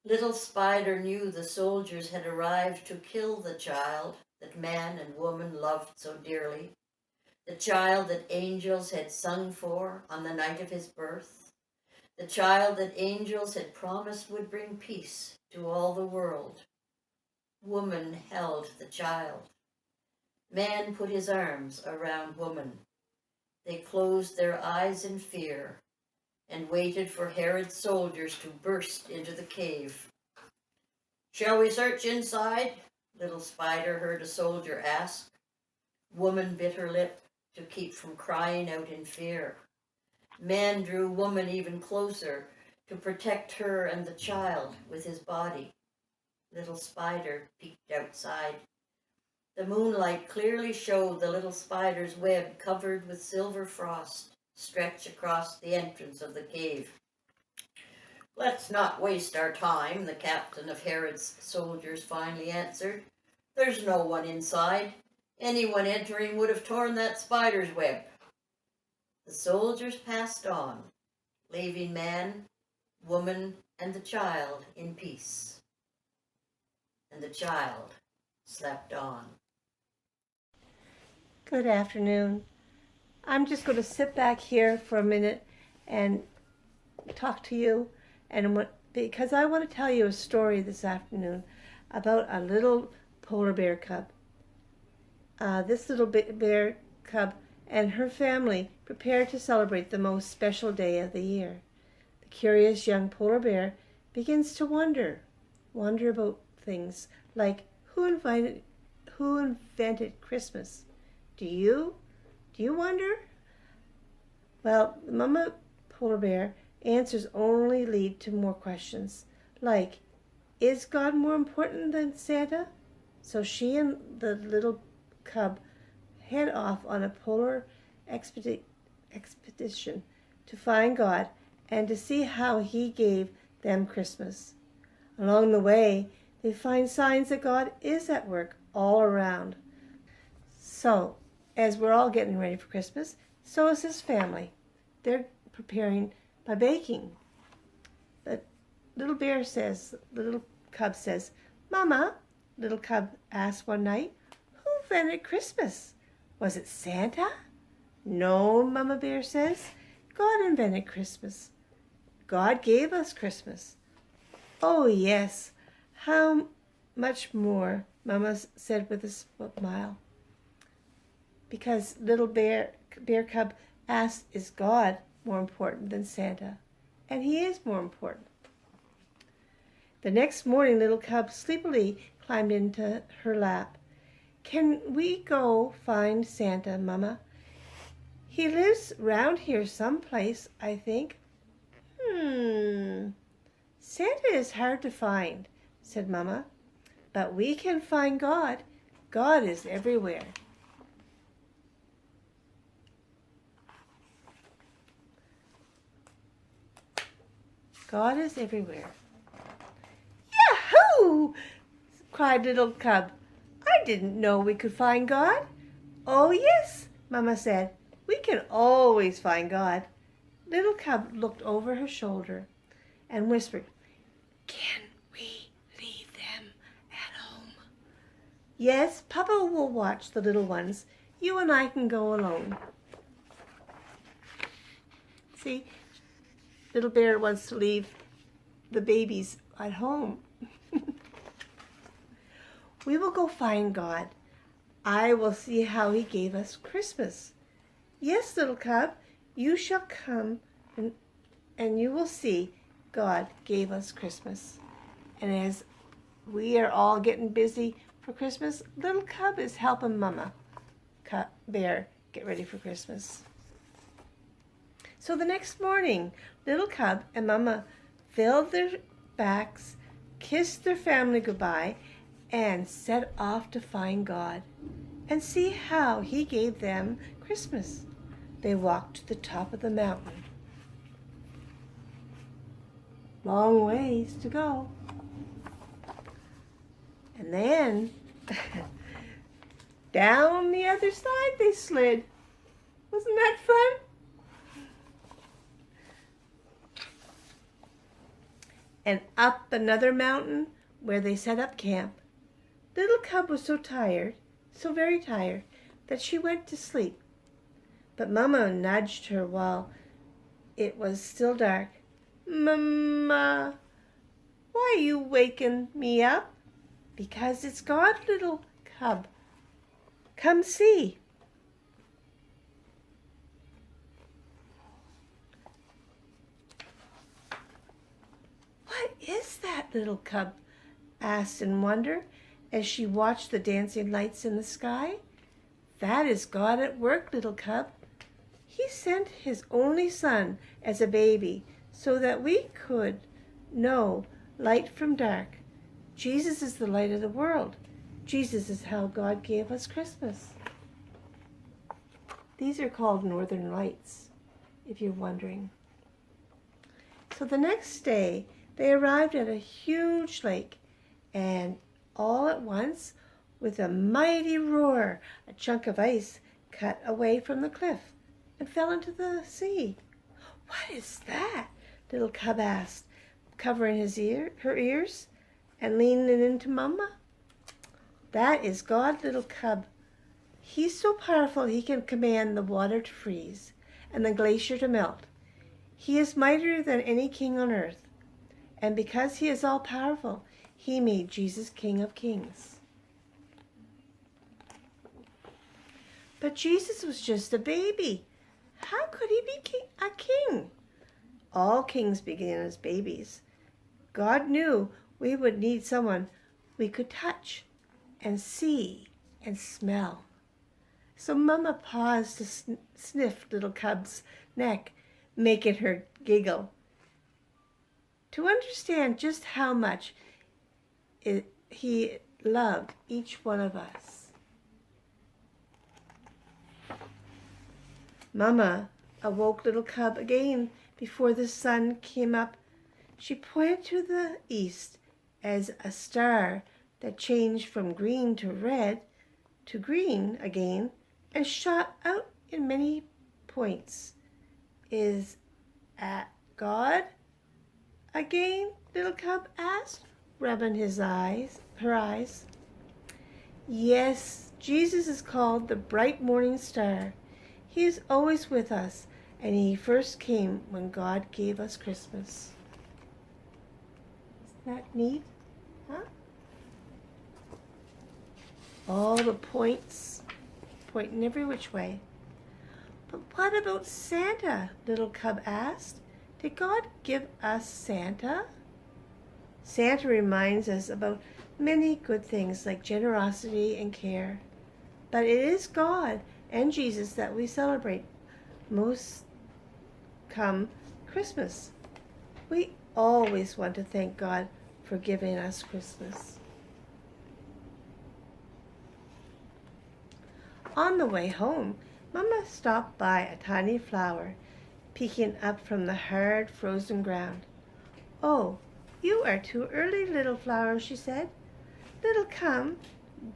Little Spider knew the soldiers had arrived to kill the child that man and woman loved so dearly, the child that angels had sung for on the night of his birth, the child that angels had promised would bring peace to all the world. Woman held the child. Man put his arms around woman. They closed their eyes in fear and waited for Herod's soldiers to burst into the cave. "Shall we search inside?" Little Spider heard a soldier ask. Woman bit her lip to keep from crying out in fear. Man drew woman even closer to protect her and the child with his body. Little Spider peeked outside. The moonlight clearly showed the Little Spider's web covered with silver frost stretch across the entrance of the cave. "Let's not waste our time," the captain of Herod's soldiers finally answered. "There's no one inside. Anyone entering would have torn that spider's web." The soldiers passed on, leaving man, woman, and the child in peace. And the child slept on. Good afternoon. I'm just going to sit back here for a minute and talk to you, because I want to tell you a story this afternoon about a little polar bear cub. This little bear cub and her family prepare to celebrate the most special day of the year. The curious young polar bear begins to wonder about things like who invented Christmas? Do you wonder? Well, Mama Polar Bear answers only lead to more questions, like, is God more important than Santa? So she and the little cub head off on a polar expedition to find God and to see how he gave them Christmas. Along the way, they find signs that God is at work all around. So, as we're all getting ready for Christmas, so is this family. They're preparing by baking. The little cub says, "Mama," little cub asked one night, "who invented Christmas? Was it Santa?" "No," Mama Bear says, "God invented Christmas. God gave us Christmas." "Oh, yes. How much more," Mama said with a smile. Because little bear cub asked, is God more important than Santa? And he is more important. The next morning, little cub sleepily climbed into her lap. "Can we go find Santa, Mama? He lives round here someplace, I think. Santa is hard to find, said Mama. But we can find God. God is everywhere. God is everywhere. Yahoo! Cried Little Cub. I didn't know we could find God. Oh, yes, Mama said. We can always find God. Little Cub looked over her shoulder and whispered, Can we leave them at home? Yes, Papa will watch the little ones. You and I can go alone. See, Little Bear wants to leave the babies at home. We will go find God. I will see how he gave us Christmas. Yes, Little Cub, you shall come and you will see God gave us Christmas. And as we are all getting busy for Christmas, Little Cub is helping Mama Bear get ready for Christmas. So the next morning, Little Cub and Mama filled their backs, kissed their family goodbye, and set off to find God and see how he gave them Christmas. They walked to the top of the mountain. Long ways to go. And then down the other side they slid. Wasn't that fun? And up another mountain where they set up camp. Little Cub was so tired, so very tired, that she went to sleep. But Mama nudged her while it was still dark. Mama, why are you waking me up? Because it's God, Little Cub. Come see. What is that? Little Cub asked in wonder as she watched the dancing lights in the sky. That is God at work, Little Cub. He sent his only son as a baby so that we could know light from dark. Jesus is the light of the world. Jesus is how God gave us Christmas. These are called Northern Lights, if you're wondering. So the next day, they arrived at a huge lake, and all at once, with a mighty roar, a chunk of ice cut away from the cliff and fell into the sea. What is that? Little Cub asked, covering her ears and leaning into Mama. That is God, Little Cub. He's so powerful he can command the water to freeze and the glacier to melt. He is mightier than any king on earth. And because he is all powerful, he made Jesus King of Kings. But Jesus was just a baby. How could he be a king? All kings begin as babies. God knew we would need someone we could touch and see and smell. So Mama paused to sniff Little Cub's neck, making her giggle. To understand just how much he loved each one of us. Mama awoke Little Cub again before the sun came up. She pointed to the east as a star that changed from green to red to green again and shot out in many points. Is at God again? Little Cub asked, rubbing her eyes. Yes, Jesus is called the bright morning star. He is always with us, and he first came when God gave us Christmas. Isn't that neat? Huh? All the points pointing every which way. But what about Santa? Little Cub asked. Did God give us Santa? Santa reminds us about many good things like generosity and care. But it is God and Jesus that we celebrate most come Christmas. We always want to thank God for giving us Christmas. On the way home, Mama stopped by a tiny flower peeking up from the hard frozen ground. "Oh, you are too early, little flower," she said. "Little come,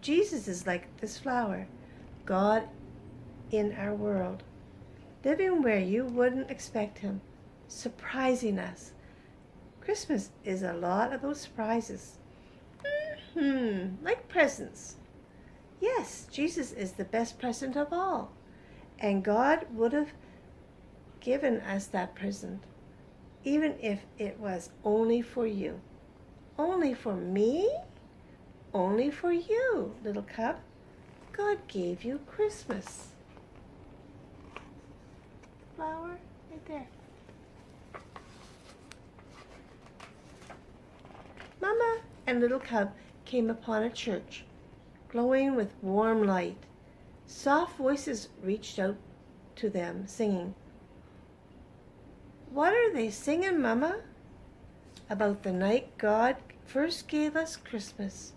Jesus is like this flower, God in our world, living where you wouldn't expect him, surprising us. Christmas is a lot about surprises. Like presents. Yes, Jesus is the best present of all, and God would have given us that present, even if it was only for you. Only for me? Only for you, little cub. God gave you Christmas." Flower right there. Mama and little cub came upon a church, glowing with warm light. Soft voices reached out to them, singing. "What are they singing, Mama?" "About the night God first gave us Christmas,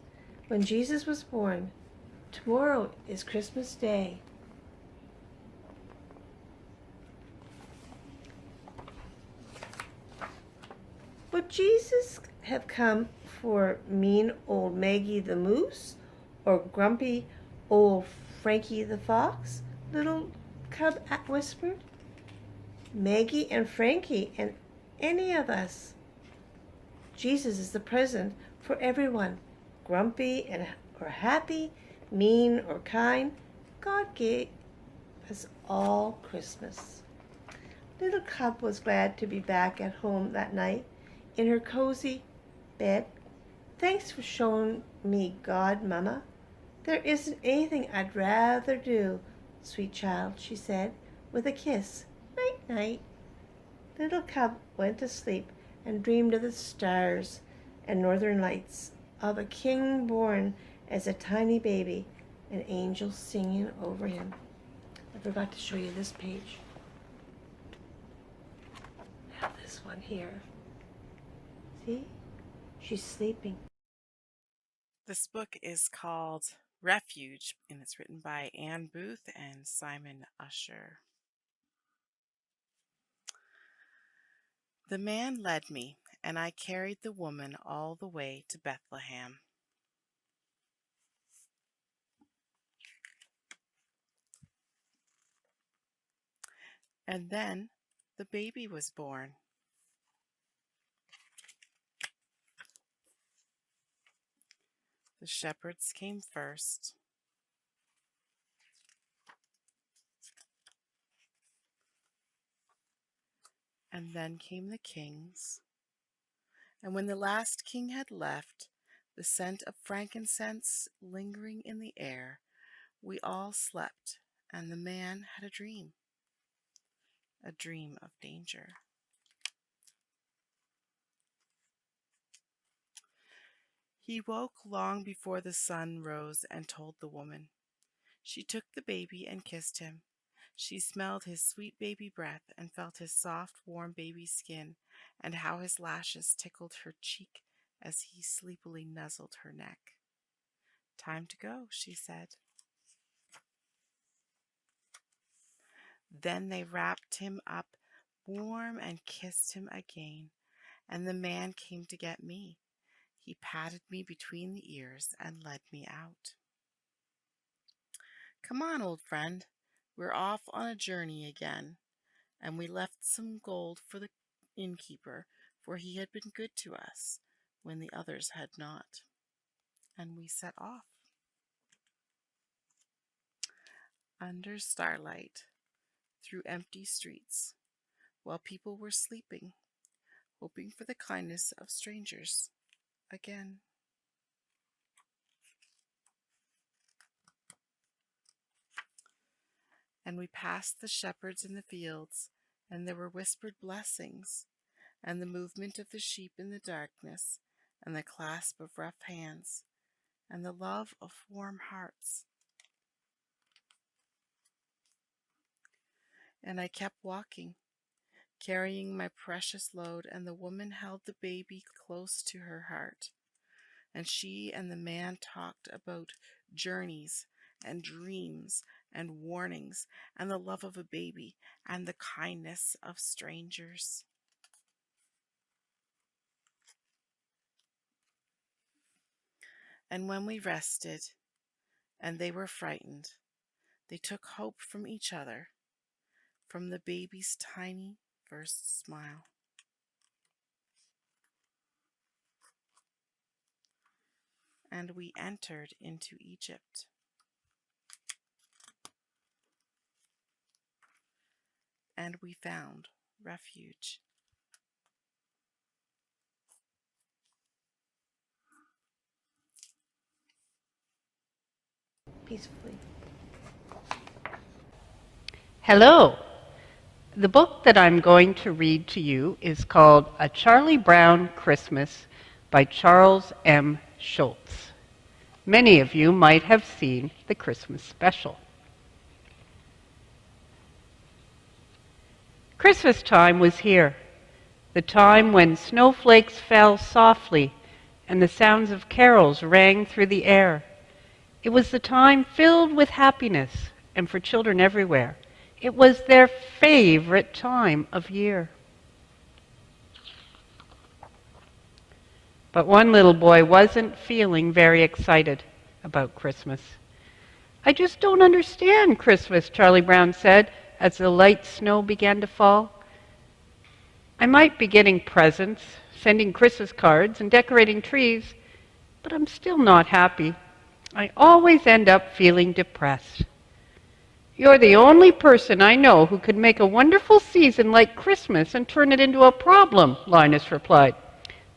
when Jesus was born. Tomorrow is Christmas Day." Would Jesus have come for mean old Mcgee the moose, or grumpy old Frankie the fox? Little cub whispered. "Mcgee and Frankie and any of us. Jesus is the present for everyone, grumpy or happy, mean or kind. God gave us all Christmas." Little cub was glad to be back at home that night in her cozy bed. "Thanks for showing me God, Mama. There isn't anything I'd rather do, sweet child," she said, with a kiss. "Night, night." Little cub went to sleep and dreamed of the stars and northern lights, of a king born as a tiny baby, and angels singing over him. I forgot to show you this page. I have this one here. See? She's sleeping. This book is called Refuge, and it's written by Anne Booth and Simon Usher. The man led me, and I carried the woman all the way to Bethlehem. And then the baby was born. The shepherds came first. And then came the kings. And when the last king had left, the scent of frankincense lingering in the air, we all slept, and the man had a dream of danger. He woke long before the sun rose and told the woman. She took the baby and kissed him. She smelled his sweet baby breath and felt his soft, warm baby skin, and how his lashes tickled her cheek as he sleepily nuzzled her neck. "Time to go," she said. Then they wrapped him up warm and kissed him again, and the man came to get me. He patted me between the ears and led me out. "Come on, old friend, we're off on a journey again." And we left some gold for the innkeeper, for he had been good to us when the others had not. And we set off. Under starlight, through empty streets, while people were sleeping, hoping for the kindness of strangers again. And we passed the shepherds in the fields, and there were whispered blessings, and the movement of the sheep in the darkness, and the clasp of rough hands, and the love of warm hearts. And I kept walking, carrying my precious load, and the woman held the baby close to her heart. And she and the man talked about journeys and dreams and warnings and the love of a baby and the kindness of strangers. And when we rested and they were frightened, they took hope from each other, from the baby's tiny first smile. And we entered into Egypt. And we found refuge. Peacefully. Hello. The book that I'm going to read to you is called A Charlie Brown Christmas by Charles M. Schultz. Many of you might have seen the Christmas special. Christmas time was here, the time when snowflakes fell softly and the sounds of carols rang through the air. It was the time filled with happiness, and for children everywhere, it was their favorite time of year. But one little boy wasn't feeling very excited about Christmas. "I just don't understand Christmas," Charlie Brown said as the light snow began to fall. "I might be getting presents, sending Christmas cards, and decorating trees, but I'm still not happy. I always end up feeling depressed." "You're the only person I know who could make a wonderful season like Christmas and turn it into a problem," Linus replied.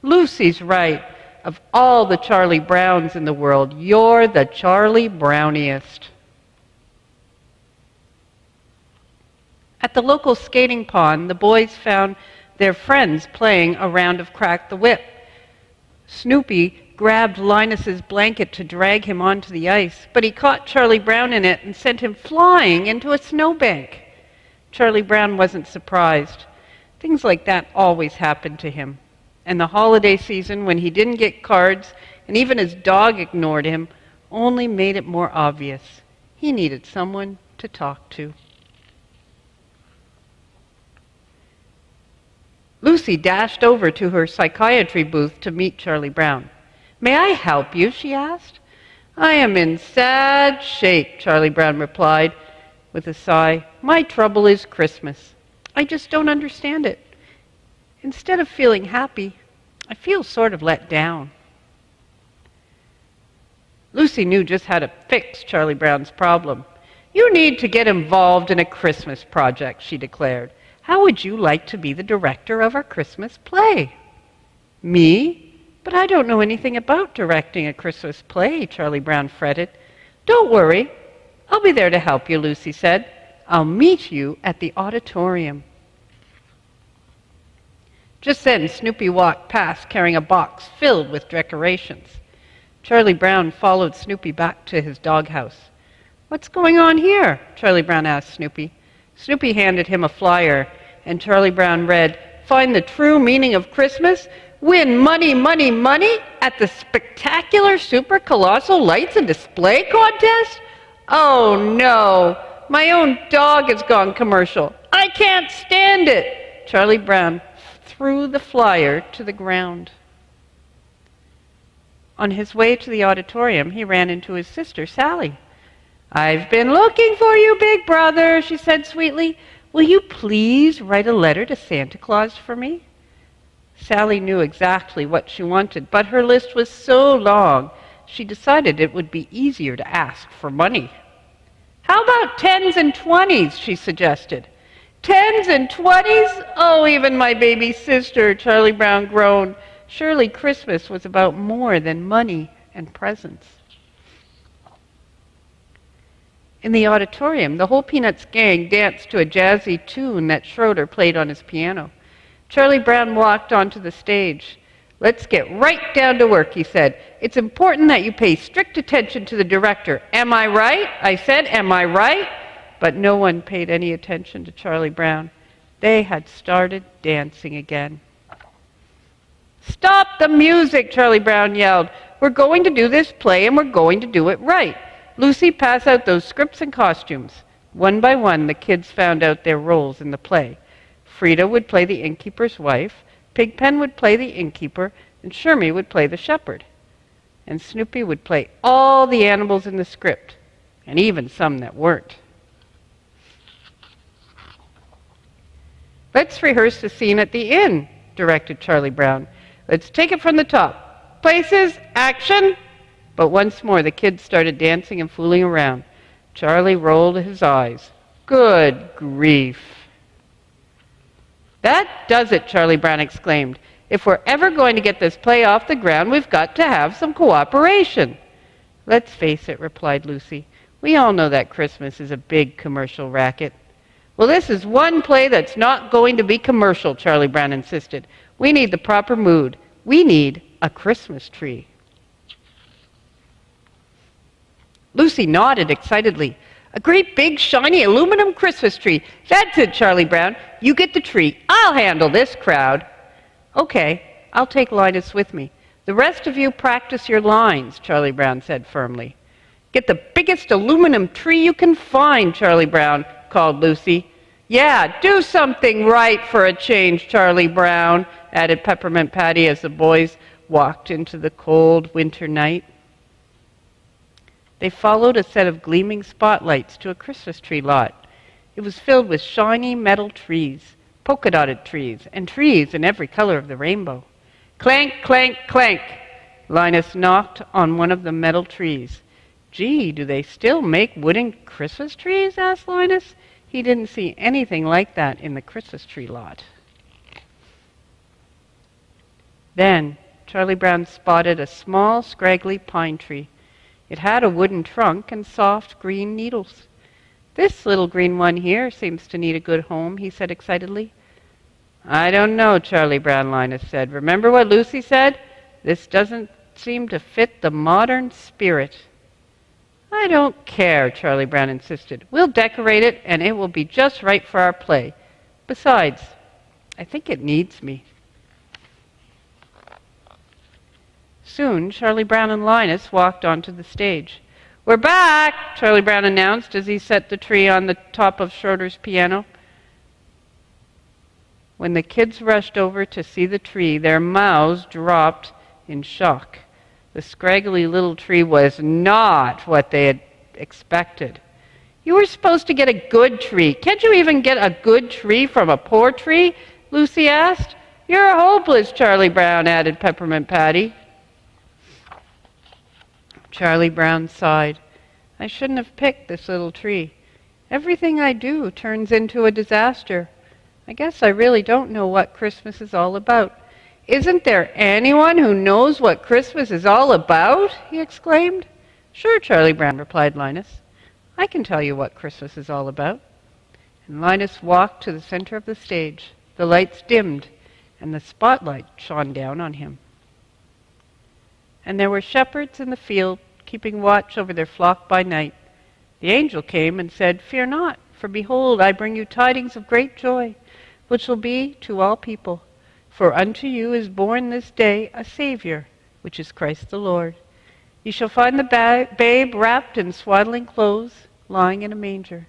"Lucy's right. Of all the Charlie Browns in the world, you're the Charlie Browniest." At the local skating pond, the boys found their friends playing a round of Crack the Whip. Snoopy grabbed Linus's blanket to drag him onto the ice, but he caught Charlie Brown in it and sent him flying into a snowbank. Charlie Brown wasn't surprised. Things like that always happened to him. And the holiday season, when he didn't get cards and even his dog ignored him, only made it more obvious. He needed someone to talk to. Lucy dashed over to her psychiatry booth to meet Charlie Brown. "May I help you?" she asked. "I am in sad shape," Charlie Brown replied with a sigh. "My trouble is Christmas. I just don't understand it. Instead of feeling happy, I feel sort of let down." Lucy knew just how to fix Charlie Brown's problem. "You need to get involved in a Christmas project," she declared. "How would you like to be the director of our Christmas play?" "Me? But I don't know anything about directing a Christmas play," Charlie Brown fretted. "Don't worry. I'll be there to help you," Lucy said. "I'll meet you at the auditorium." Just then, Snoopy walked past carrying a box filled with decorations. Charlie Brown followed Snoopy back to his doghouse. "What's going on here?" Charlie Brown asked Snoopy. Snoopy handed him a flyer, and Charlie Brown read, "Find the true meaning of Christmas? Win money, money, money at the spectacular super colossal lights and display contest? Oh no, my own dog has gone commercial. I can't stand it." Charlie Brown threw the flyer to the ground. On his way to the auditorium, he ran into his sister, Sally. "I've been looking for you, big brother," she said sweetly. "Will you please write a letter to Santa Claus for me?" Sally knew exactly what she wanted, but her list was so long, she decided it would be easier to ask for money. "How about 10s and 20s, she suggested. "10s and 20s? Oh, even my baby sister," Charlie Brown groaned. Surely Christmas was about more than money and presents. In the auditorium, the whole Peanuts gang danced to a jazzy tune that Schroeder played on his piano. Charlie Brown walked onto the stage. "Let's get right down to work," he said. "It's important that you pay strict attention to the director. Am I right?" I said. "Am I right?" but no one paid any attention to Charlie Brown. They had started dancing again. "Stop the music," Charlie Brown yelled. "We're going to do this play, and we're going to do it right. Lucy, pass out those scripts and costumes." One by one, the kids found out their roles in the play. Frida would play the innkeeper's wife, Pigpen would play the innkeeper, and Shermie would play the shepherd. And Snoopy would play all the animals in the script, and even some that weren't. "Let's rehearse the scene at the inn," directed Charlie Brown. "Let's take it from the top. Places, action!" But once more the kids started dancing and fooling around. Charlie rolled his eyes. "Good grief." "That does it," Charlie Brown exclaimed. "If we're ever going to get this play off the ground, we've got to have some cooperation." "Let's face it," replied Lucy. "We all know that Christmas is a big commercial racket." "Well, this is one play that's not going to be commercial," Charlie Brown insisted. "We need the proper mood. We need a Christmas tree." Lucy nodded excitedly. "A great big shiny aluminum Christmas tree. That's it, Charlie Brown. You get the tree. I'll handle this crowd." "Okay, I'll take Linus with me. The rest of you practice your lines," Charlie Brown said firmly. "Get the biggest aluminum tree you can find, Charlie Brown," called Lucy. "Yeah, do something right for a change, Charlie Brown," added Peppermint Patty as the boys walked into the cold winter night. They followed a set of gleaming spotlights to a Christmas tree lot. It was filled with shiny metal trees, polka-dotted trees, and trees in every color of the rainbow. Clank, clank, clank. Linus knocked on one of the metal trees. "Gee, do they still make wooden Christmas trees?" asked Linus. He didn't see anything like that in the Christmas tree lot. Then Charlie Brown spotted a small, scraggly pine tree. It had a wooden trunk and soft green needles. "This little green one here seems to need a good home," he said excitedly. "I don't know, Charlie Brown," Linus said. "Remember what Lucy said? This doesn't seem to fit the modern spirit." "I don't care," Charlie Brown insisted. "We'll decorate it, and it will be just right for our play. Besides, I think it needs me." Soon, Charlie Brown and Linus walked onto the stage. "We're back," Charlie Brown announced as he set the tree on the top of Schroeder's piano. When the kids rushed over to see the tree, their mouths dropped in shock. The scraggly little tree was not what they had expected. "You were supposed to get a good tree. Can't you even get a good tree from a poor tree?" Lucy asked. "You're hopeless," Charlie Brown added Peppermint Patty. Charlie Brown sighed. "I shouldn't have picked this little tree. Everything I do turns into a disaster. I guess I really don't know what Christmas is all about." "Isn't there anyone who knows what Christmas is all about?" he exclaimed. "Sure, Charlie Brown," replied Linus. "I can tell you what Christmas is all about." And Linus walked to the center of the stage. The lights dimmed, and the spotlight shone down on him. And there were shepherds in the field, keeping watch over their flock by night. The angel came and said, "Fear not, for behold, I bring you tidings of great joy, which will be to all people. For unto you is born this day a Savior, which is Christ the Lord. You shall find the babe wrapped in swaddling clothes, lying in a manger."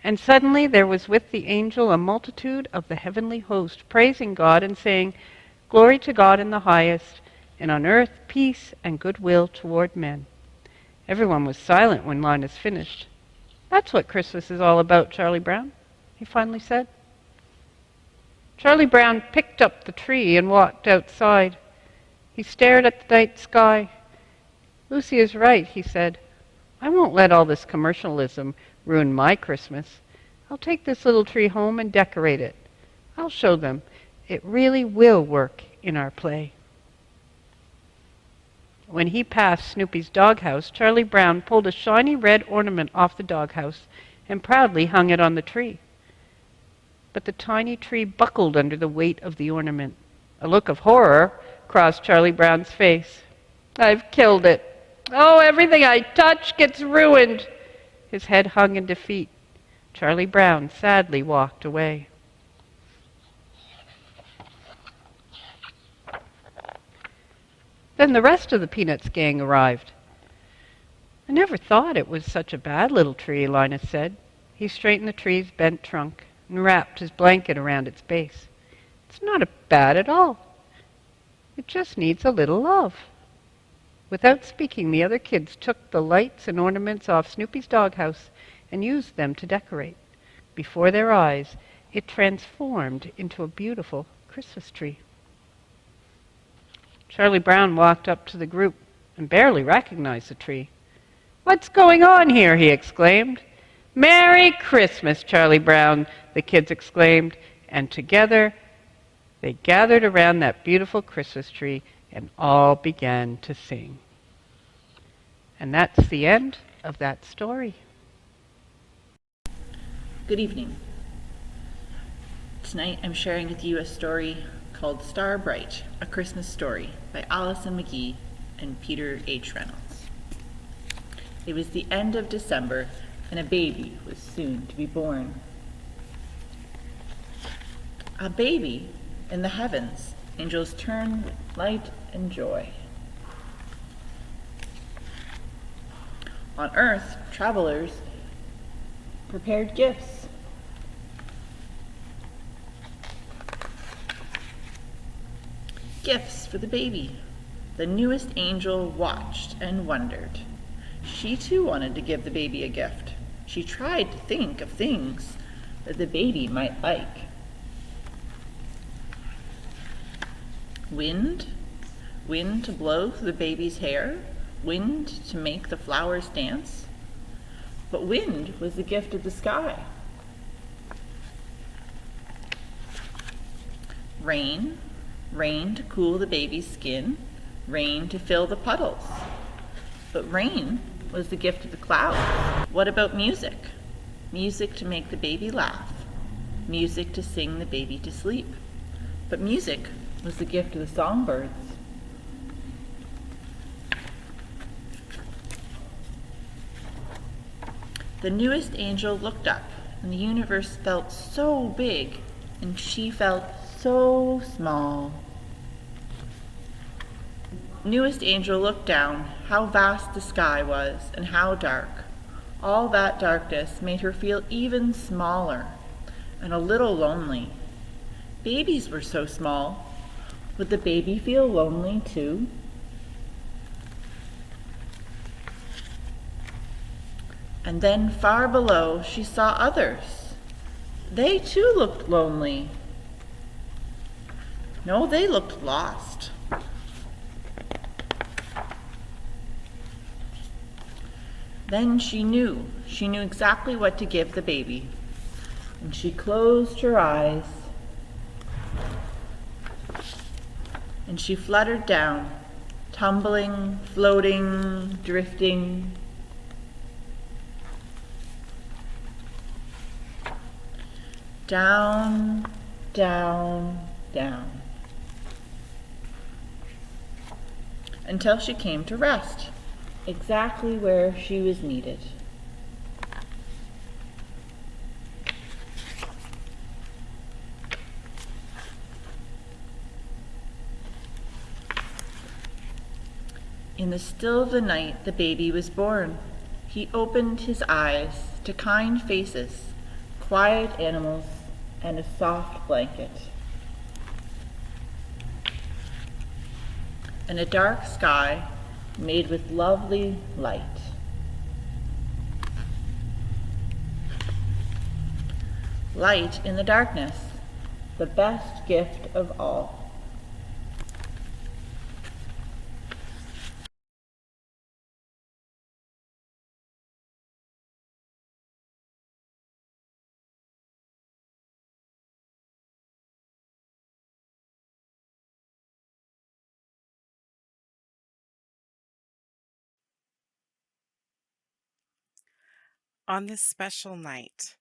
And suddenly there was with the angel a multitude of the heavenly host, praising God and saying, "Glory to God in the highest, and on earth peace and goodwill toward men." Everyone was silent when Linus finished. "That's what Christmas is all about, Charlie Brown," he finally said. Charlie Brown picked up the tree and walked outside. He stared at the night sky. "Lucy is right," he said. "I won't let all this commercialism ruin my Christmas. I'll take this little tree home and decorate it. I'll show them it really will work in our play." When he passed Snoopy's doghouse, Charlie Brown pulled a shiny red ornament off the doghouse and proudly hung it on the tree. But the tiny tree buckled under the weight of the ornament. A look of horror crossed Charlie Brown's face. "I've killed it. Oh, everything I touch gets ruined." His head hung in defeat. Charlie Brown sadly walked away. Then the rest of the Peanuts gang arrived. I never thought it was such a bad little tree, Linus said. He straightened the tree's bent trunk and wrapped his blanket around its base. It's not bad at all. It just needs a little love. Without speaking, the other kids took the lights and ornaments off Snoopy's doghouse and used them to decorate. Before their eyes, it transformed into a beautiful Christmas tree. Charlie Brown walked up to the group and barely recognized the tree. "What's going on here?" he exclaimed. "Merry Christmas, Charlie Brown," the kids exclaimed, and together they gathered around that beautiful Christmas tree and all began to sing. And that's the end of that story. Good evening. Tonight I'm sharing with you a story called Star Bright, A Christmas Story by Allison Mcgee and Peter H. Reynolds. It was the end of December and a baby was soon to be born. A baby in the heavens, angels turn with light and joy. On earth, travelers prepared gifts. Gifts for the baby. The newest angel watched and wondered. She too wanted to give the baby a gift. She tried to think of things that the baby might like. Wind to blow through the baby's hair, wind to make the flowers dance. But wind was the gift of the sky. Rain to cool the baby's skin, rain to fill the puddles. But rain was the gift of the clouds. What about music? Music to make the baby laugh, music to sing the baby to sleep. But music was the gift of the songbirds. The newest angel looked up, and the universe felt so big, and she felt so small. Newest angel looked down, how vast the sky was, and how dark. All that darkness made her feel even smaller, and a little lonely. Babies were so small. Would the baby feel lonely too? And then far below she saw others. They too looked lonely. No, they looked lost. Then she knew exactly what to give the baby. And she closed her eyes. And she fluttered down, tumbling, floating, drifting. Down, down, down. Until she came to rest, exactly where she was needed. In the still of the night, the baby was born. He opened his eyes to kind faces, quiet animals, and a soft blanket. And a dark sky made with lovely light. Light in the darkness, the best gift of all. On This Special Night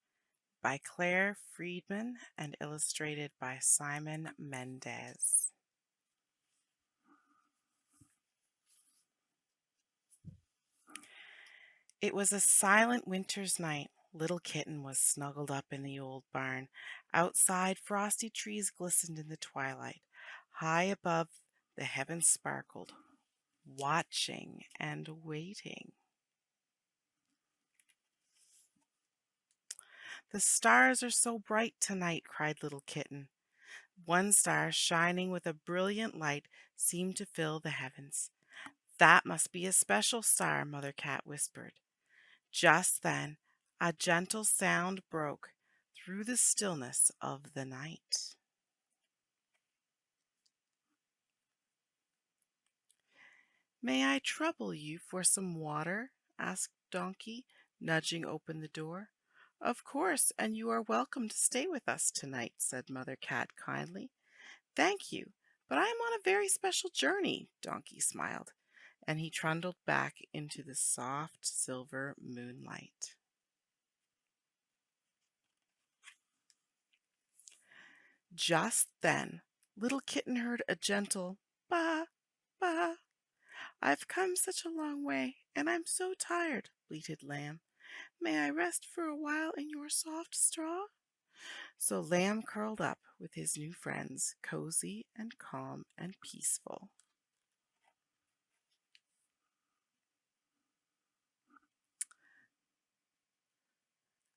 by Claire Friedman and illustrated by Simon Mendez. It was a silent winter's night, Little Kitten was snuggled up in the old barn. Outside, frosty trees glistened in the twilight. High above, the heavens sparkled, watching and waiting. "The stars are so bright tonight," cried Little Kitten. One star, shining with a brilliant light, seemed to fill the heavens. "That must be a special star," Mother Cat whispered. Just then, a gentle sound broke through the stillness of the night. "May I trouble you for some water?" asked Donkey, nudging open the door. "Of course, and you are welcome to stay with us tonight," said Mother Cat kindly. "Thank you, but I am on a very special journey," Donkey smiled, and he trundled back into the soft silver moonlight. Just then, Little Kitten heard a gentle "ba, ba." "I've come such a long way, and I'm so tired," bleated Lamb. "May I rest for a while in your soft straw?" So Lamb curled up with his new friends, cozy and calm and peaceful.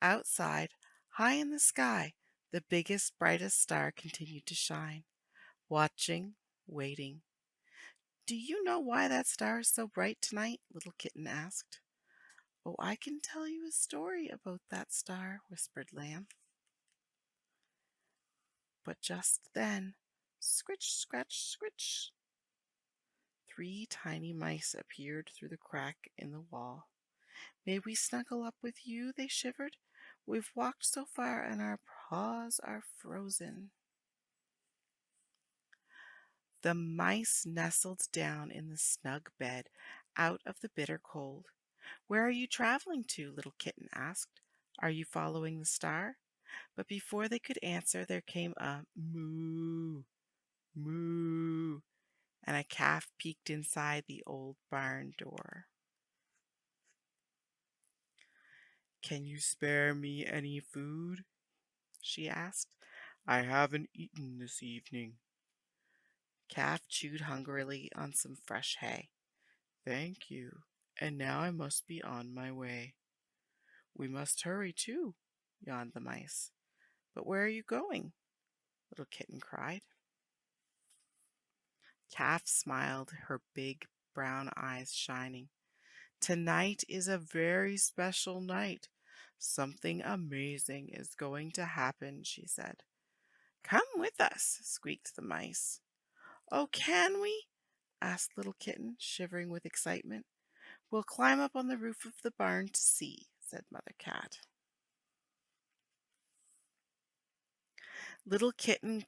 Outside, high in the sky, the biggest, brightest star continued to shine, watching, waiting. "Do you know why that star is so bright tonight?" Little Kitten asked. "Oh, I can tell you a story about that star," whispered Lamb. But just then, scritch, scratch, scritch, 3 tiny mice appeared through the crack in the wall. "May we snuggle up with you?" they shivered. "We've walked so far and our paws are frozen." The mice nestled down in the snug bed out of the bitter cold. "Where are you traveling to?" Little Kitten asked. "Are you following the star?" But before they could answer, there came a moo, moo, and a calf peeked inside the old barn door. "Can you spare me any food?" she asked. "I haven't eaten this evening." Calf chewed hungrily on some fresh hay. "Thank you, and now I must be on my way." "We must hurry too," yawned the mice. "But where are you going?" Little Kitten cried. Calf smiled, her big brown eyes shining. "Tonight is a very special night. Something amazing is going to happen," she said. "Come with us," squeaked the mice. "Oh, can we?" asked Little Kitten, shivering with excitement. "We'll climb up on the roof of the barn to see," said Mother Cat. Little Kitten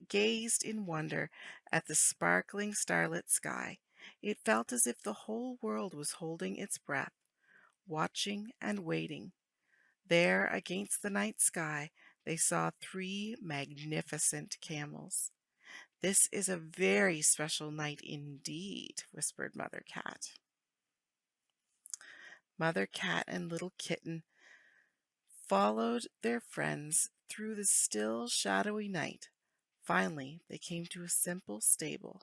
gazed in wonder at the sparkling starlit sky. It felt as if the whole world was holding its breath, watching and waiting. There, against the night sky, they saw 3 magnificent camels. "This is a very special night indeed," whispered Mother Cat. Mother Cat and Little Kitten followed their friends through the still, shadowy night. Finally, they came to a simple stable,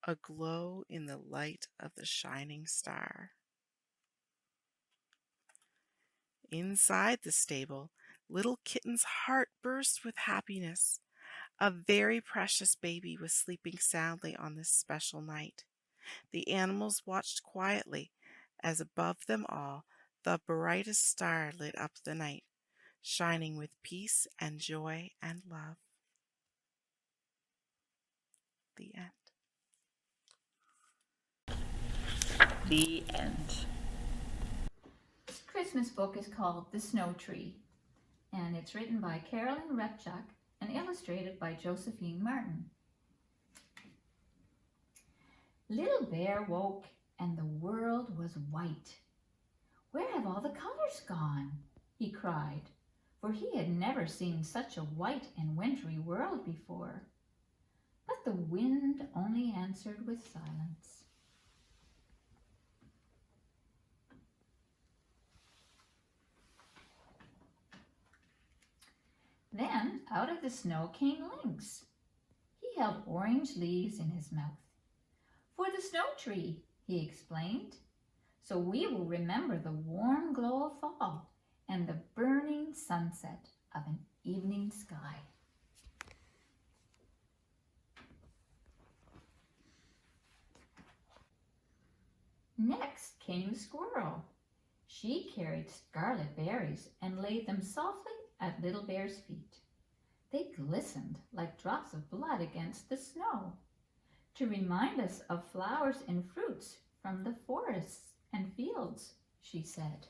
aglow in the light of the shining star. Inside the stable, Little Kitten's heart burst with happiness. A very precious baby was sleeping soundly on this special night. The animals watched quietly as above them all the brightest star lit up the night, shining with peace and joy and love. The end. The end. This Christmas book is called The Snow Tree, and it's written by Carolyn Repchuk and illustrated by Josephine Martin. Little Bear woke, and the world was white. "Where have all the colors gone?" he cried, for he had never seen such a white and wintry world before. But the wind only answered with silence. Out of the snow came Lynx. He held orange leaves in his mouth. For the snow tree, he explained. So we will remember the warm glow of fall and the burning sunset of an evening sky. Next came Squirrel. She carried scarlet berries and laid them softly at Little Bear's feet. They glistened like drops of blood against the snow, to remind us of flowers and fruits from the forests and fields, she said.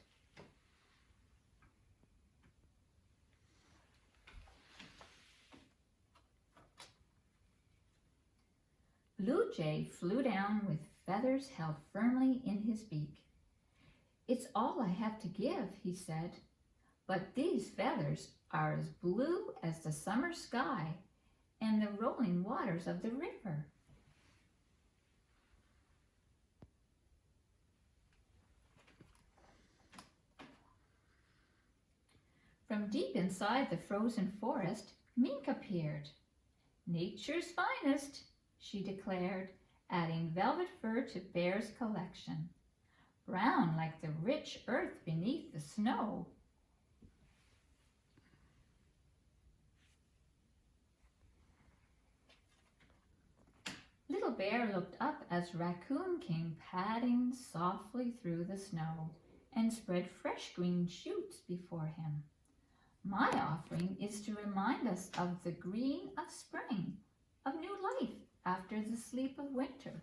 Blue Jay flew down with feathers held firmly in his beak. It's all I have to give, he said, but these feathers are as blue as the summer sky and the rolling waters of the river. From deep inside the frozen forest, Mink appeared. Nature's finest, she declared, adding velvet fur to Bear's collection. Brown like the rich earth beneath the snow. Little Bear looked up as Raccoon came padding softly through the snow and spread fresh green shoots before him. My offering is to remind us of the green of spring, of new life after the sleep of winter.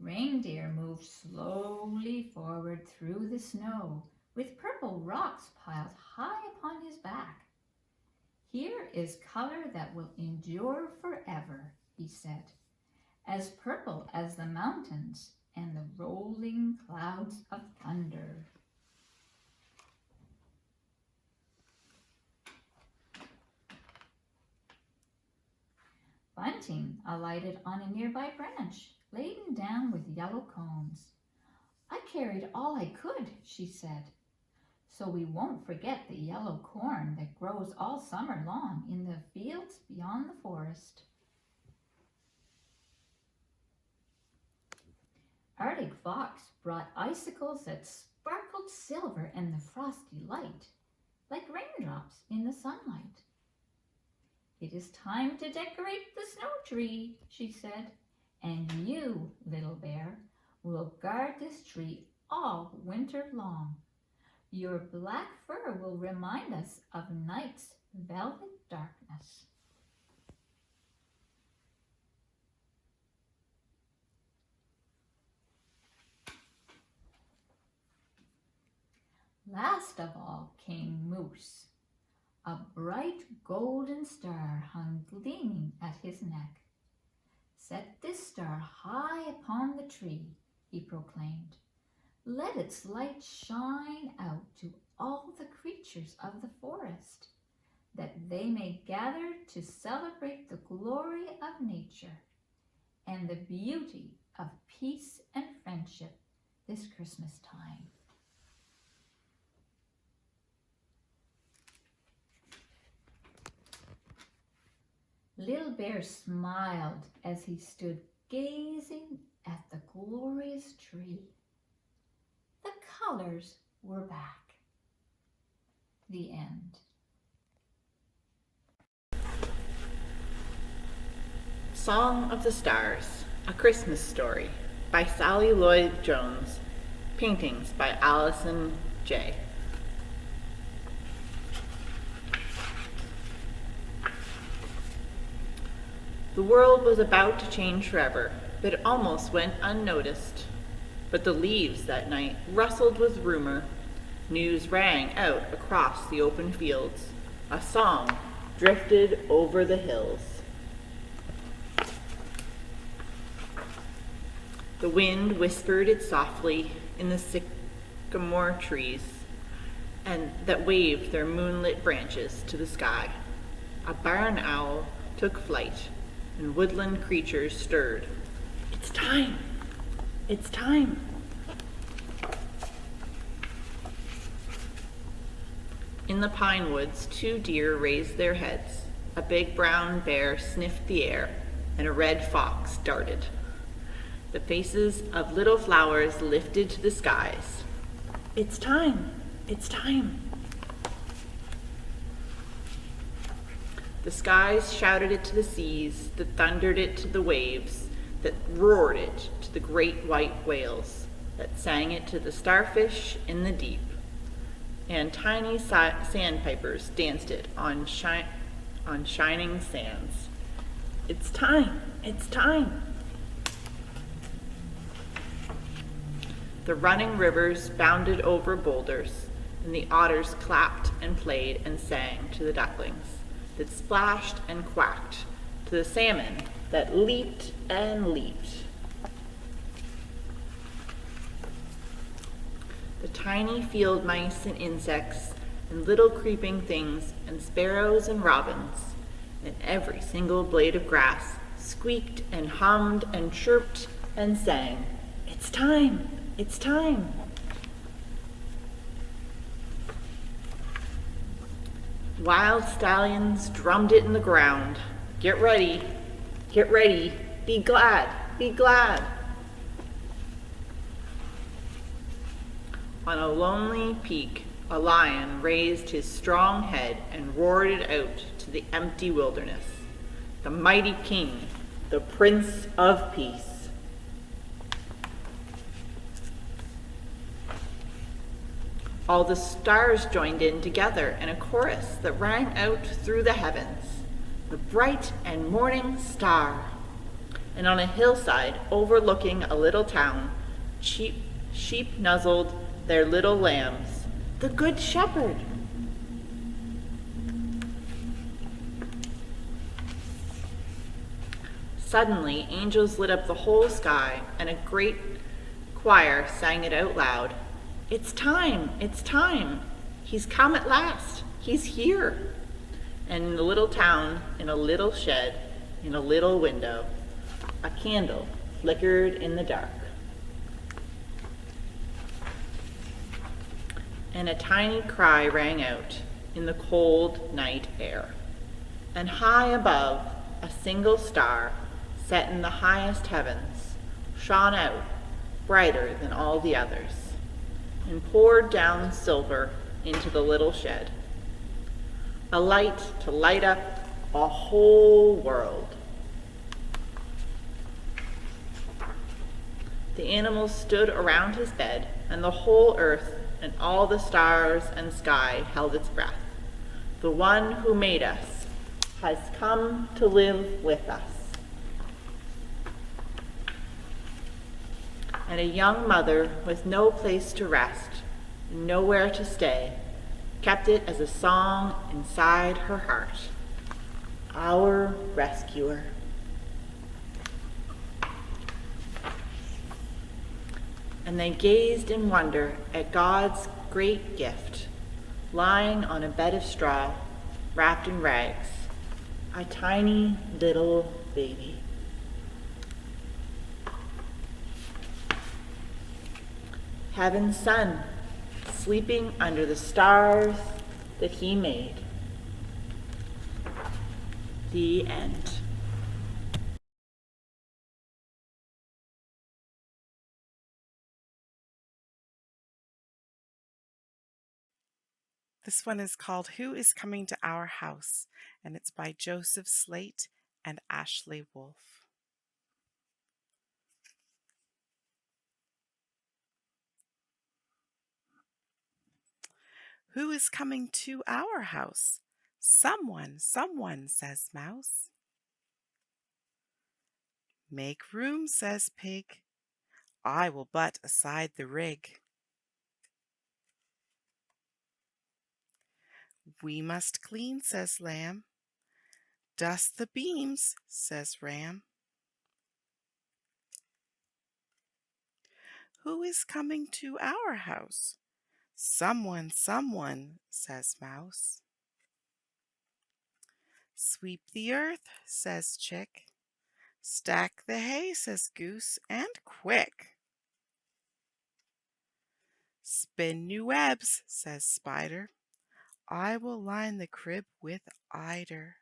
Reindeer moved slowly forward through the snow, with purple rocks piled high upon his back. Here is color that will endure forever, he said, as purple as the mountains and the rolling clouds of thunder. Bunting alighted on a nearby branch, laden down with yellow cones. I carried all I could, she said, so we won't forget the yellow corn that grows all summer long in the fields beyond the forest. Arctic Fox brought icicles that sparkled silver in the frosty light, like raindrops in the sunlight. It is time to decorate the snow tree, she said, and you, Little Bear, will guard this tree all winter long. Your black fur will remind us of night's velvet darkness. Last of all came Moose. A bright golden star hung gleaming at his neck. Set this star high upon the tree, he proclaimed. Let its light shine out to all the creatures of the forest, that they may gather to celebrate the glory of nature and the beauty of peace and friendship this Christmas time. Little Bear smiled as he stood gazing at the glorious tree. The colors were back. The end. Song of the Stars, A Christmas Story by Sally Lloyd-Jones. Paintings by Allison J. The world was about to change forever, but it almost went unnoticed. But the leaves that night rustled with rumor. News rang out across the open fields. A song drifted over the hills. The wind whispered it softly in the sycamore trees and that waved their moonlit branches to the sky. A barn owl took flight, and woodland creatures stirred. It's time! It's time. In the pine woods, 2 deer raised their heads. A big brown bear sniffed the air, and a red fox darted. The faces of little flowers lifted to the skies. It's time. It's time. The skies shouted it to the seas, that thundered it to the waves, that roared it to the great white whales, that sang it to the starfish in the deep. And tiny sandpipers danced it on shining sands. It's time. It's time. The running rivers bounded over boulders, and the otters clapped and played and sang to the ducklings that splashed and quacked, to the salmon that leaped and leaped. The tiny field mice and insects and little creeping things and sparrows and robins and every single blade of grass squeaked and hummed and chirped and sang, "It's time! It's time!" Wild stallions drummed it in the ground. Get ready, be glad, be glad. On a lonely peak, a lion raised his strong head and roared it out to the empty wilderness. The mighty king, the Prince of Peace. All the stars joined in together in a chorus that rang out through the heavens. The bright and morning star. And on a hillside overlooking a little town, sheep nuzzled their little lambs. The Good Shepherd. Suddenly, angels lit up the whole sky, and a great choir sang it out loud. It's time, it's time. He's come at last. He's here. And in the little town, in a little shed, in a little window, a candle flickered in the dark. And a tiny cry rang out in the cold night air. And high above, a single star, set in the highest heavens, shone out brighter than all the others, and poured down silver into the little shed, a light to light up a whole world. The animals stood around his bed, and the whole earth and all the stars and sky held its breath. The one who made us has come to live with us. And a young mother with no place to rest, nowhere to stay, kept it as a song inside her heart. Our rescuer. And they gazed in wonder at God's great gift, lying on a bed of straw, wrapped in rags, a tiny little baby. Heaven's son, sleeping under the stars that he made. The end. This one is called Who is Coming to Our House? And it's by Joseph Slate and Ashley Wolf. Who is coming to our house? Someone, says Mouse. Make room, says Pig. I will butt aside the rig. We must clean, says Lamb. Dust the beams, says Ram. Who is coming to our house? Someone, says Mouse. Sweep the earth, says Chick. Stack the hay, says Goose, and quick. Spin new webs, says Spider. I will line the crib with eider.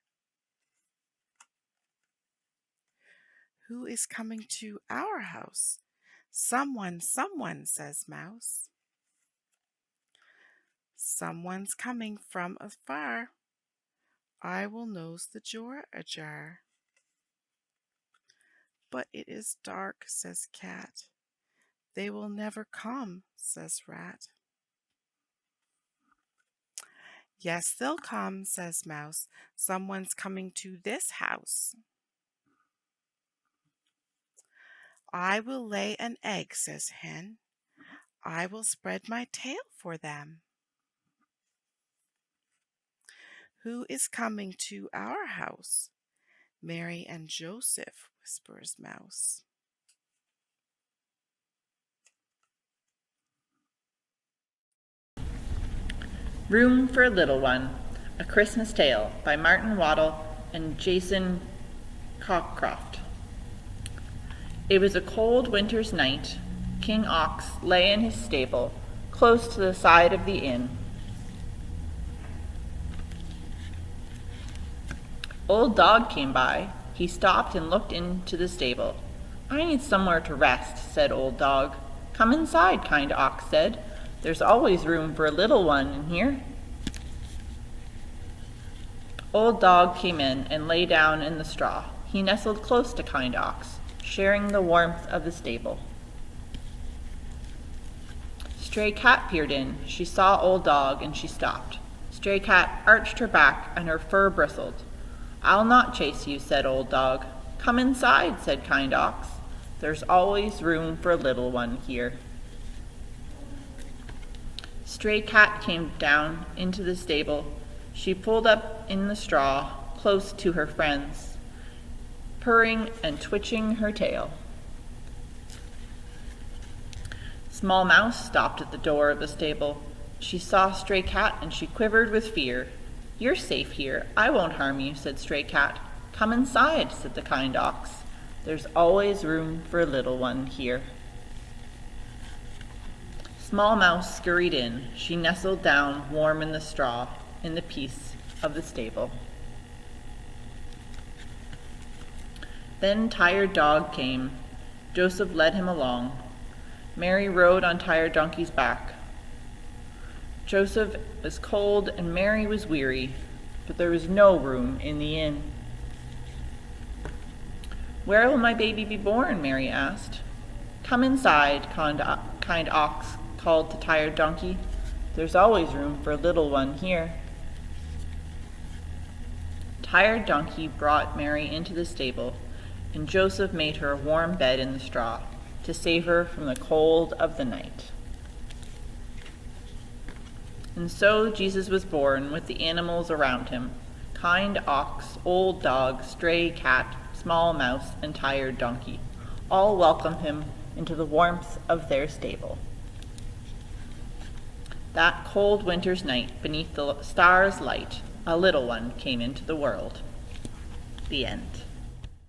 Who is coming to our house? Someone, says Mouse. Someone's coming from afar. I will nose the door ajar. But it is dark, says Cat. They will never come, says Rat. Yes, they'll come, says Mouse. Someone's coming to this house. I will lay an egg, says Hen. I will spread my tail for them. Who is coming to our house? Mary and Joseph, whispers Mouse. Room for a Little One, A Christmas Tale by Martin Waddle and Jason Cockcroft. It was a cold winter's night. King Ox lay in his stable, close to the side of the inn. Old Dog came by. He stopped and looked into the stable. I need somewhere to rest, said Old Dog. Come inside, Kind Ox said. There's always room for a little one in here. Old Dog came in and lay down in the straw. He nestled close to Kind Ox, sharing the warmth of the stable. Stray Cat peered in. She saw Old Dog and she stopped. Stray Cat arched her back and her fur bristled. I'll not chase you, said Old Dog. Come inside, said Kind Ox. There's always room for a little one here. Stray Cat came down into the stable. She pulled up in the straw, close to her friends, purring and twitching her tail. Small Mouse stopped at the door of the stable. She saw Stray Cat and she quivered with fear. You're safe here. I won't harm you, said Stray Cat. Come inside, said the Kind Ox. There's always room for a little one here. Small Mouse scurried in. She nestled down, warm in the straw, in the peace of the stable. Then Tired Dog came. Joseph led him along. Mary rode on Tired Donkey's back. Joseph was cold and Mary was weary, but there was no room in the inn. Where will my baby be born? Mary asked. Come inside, Kind Ox called to Tired Donkey. There's always room for a little one here. Tired Donkey brought Mary into the stable, and Joseph made her a warm bed in the straw to save her from the cold of the night. And so Jesus was born with the animals around him, Kind Ox, Old Dog, Stray Cat, Small Mouse, and Tired Donkey. All welcome him into the warmth of their stable. That cold winter's night, beneath the stars' light, a little one came into the world. The end.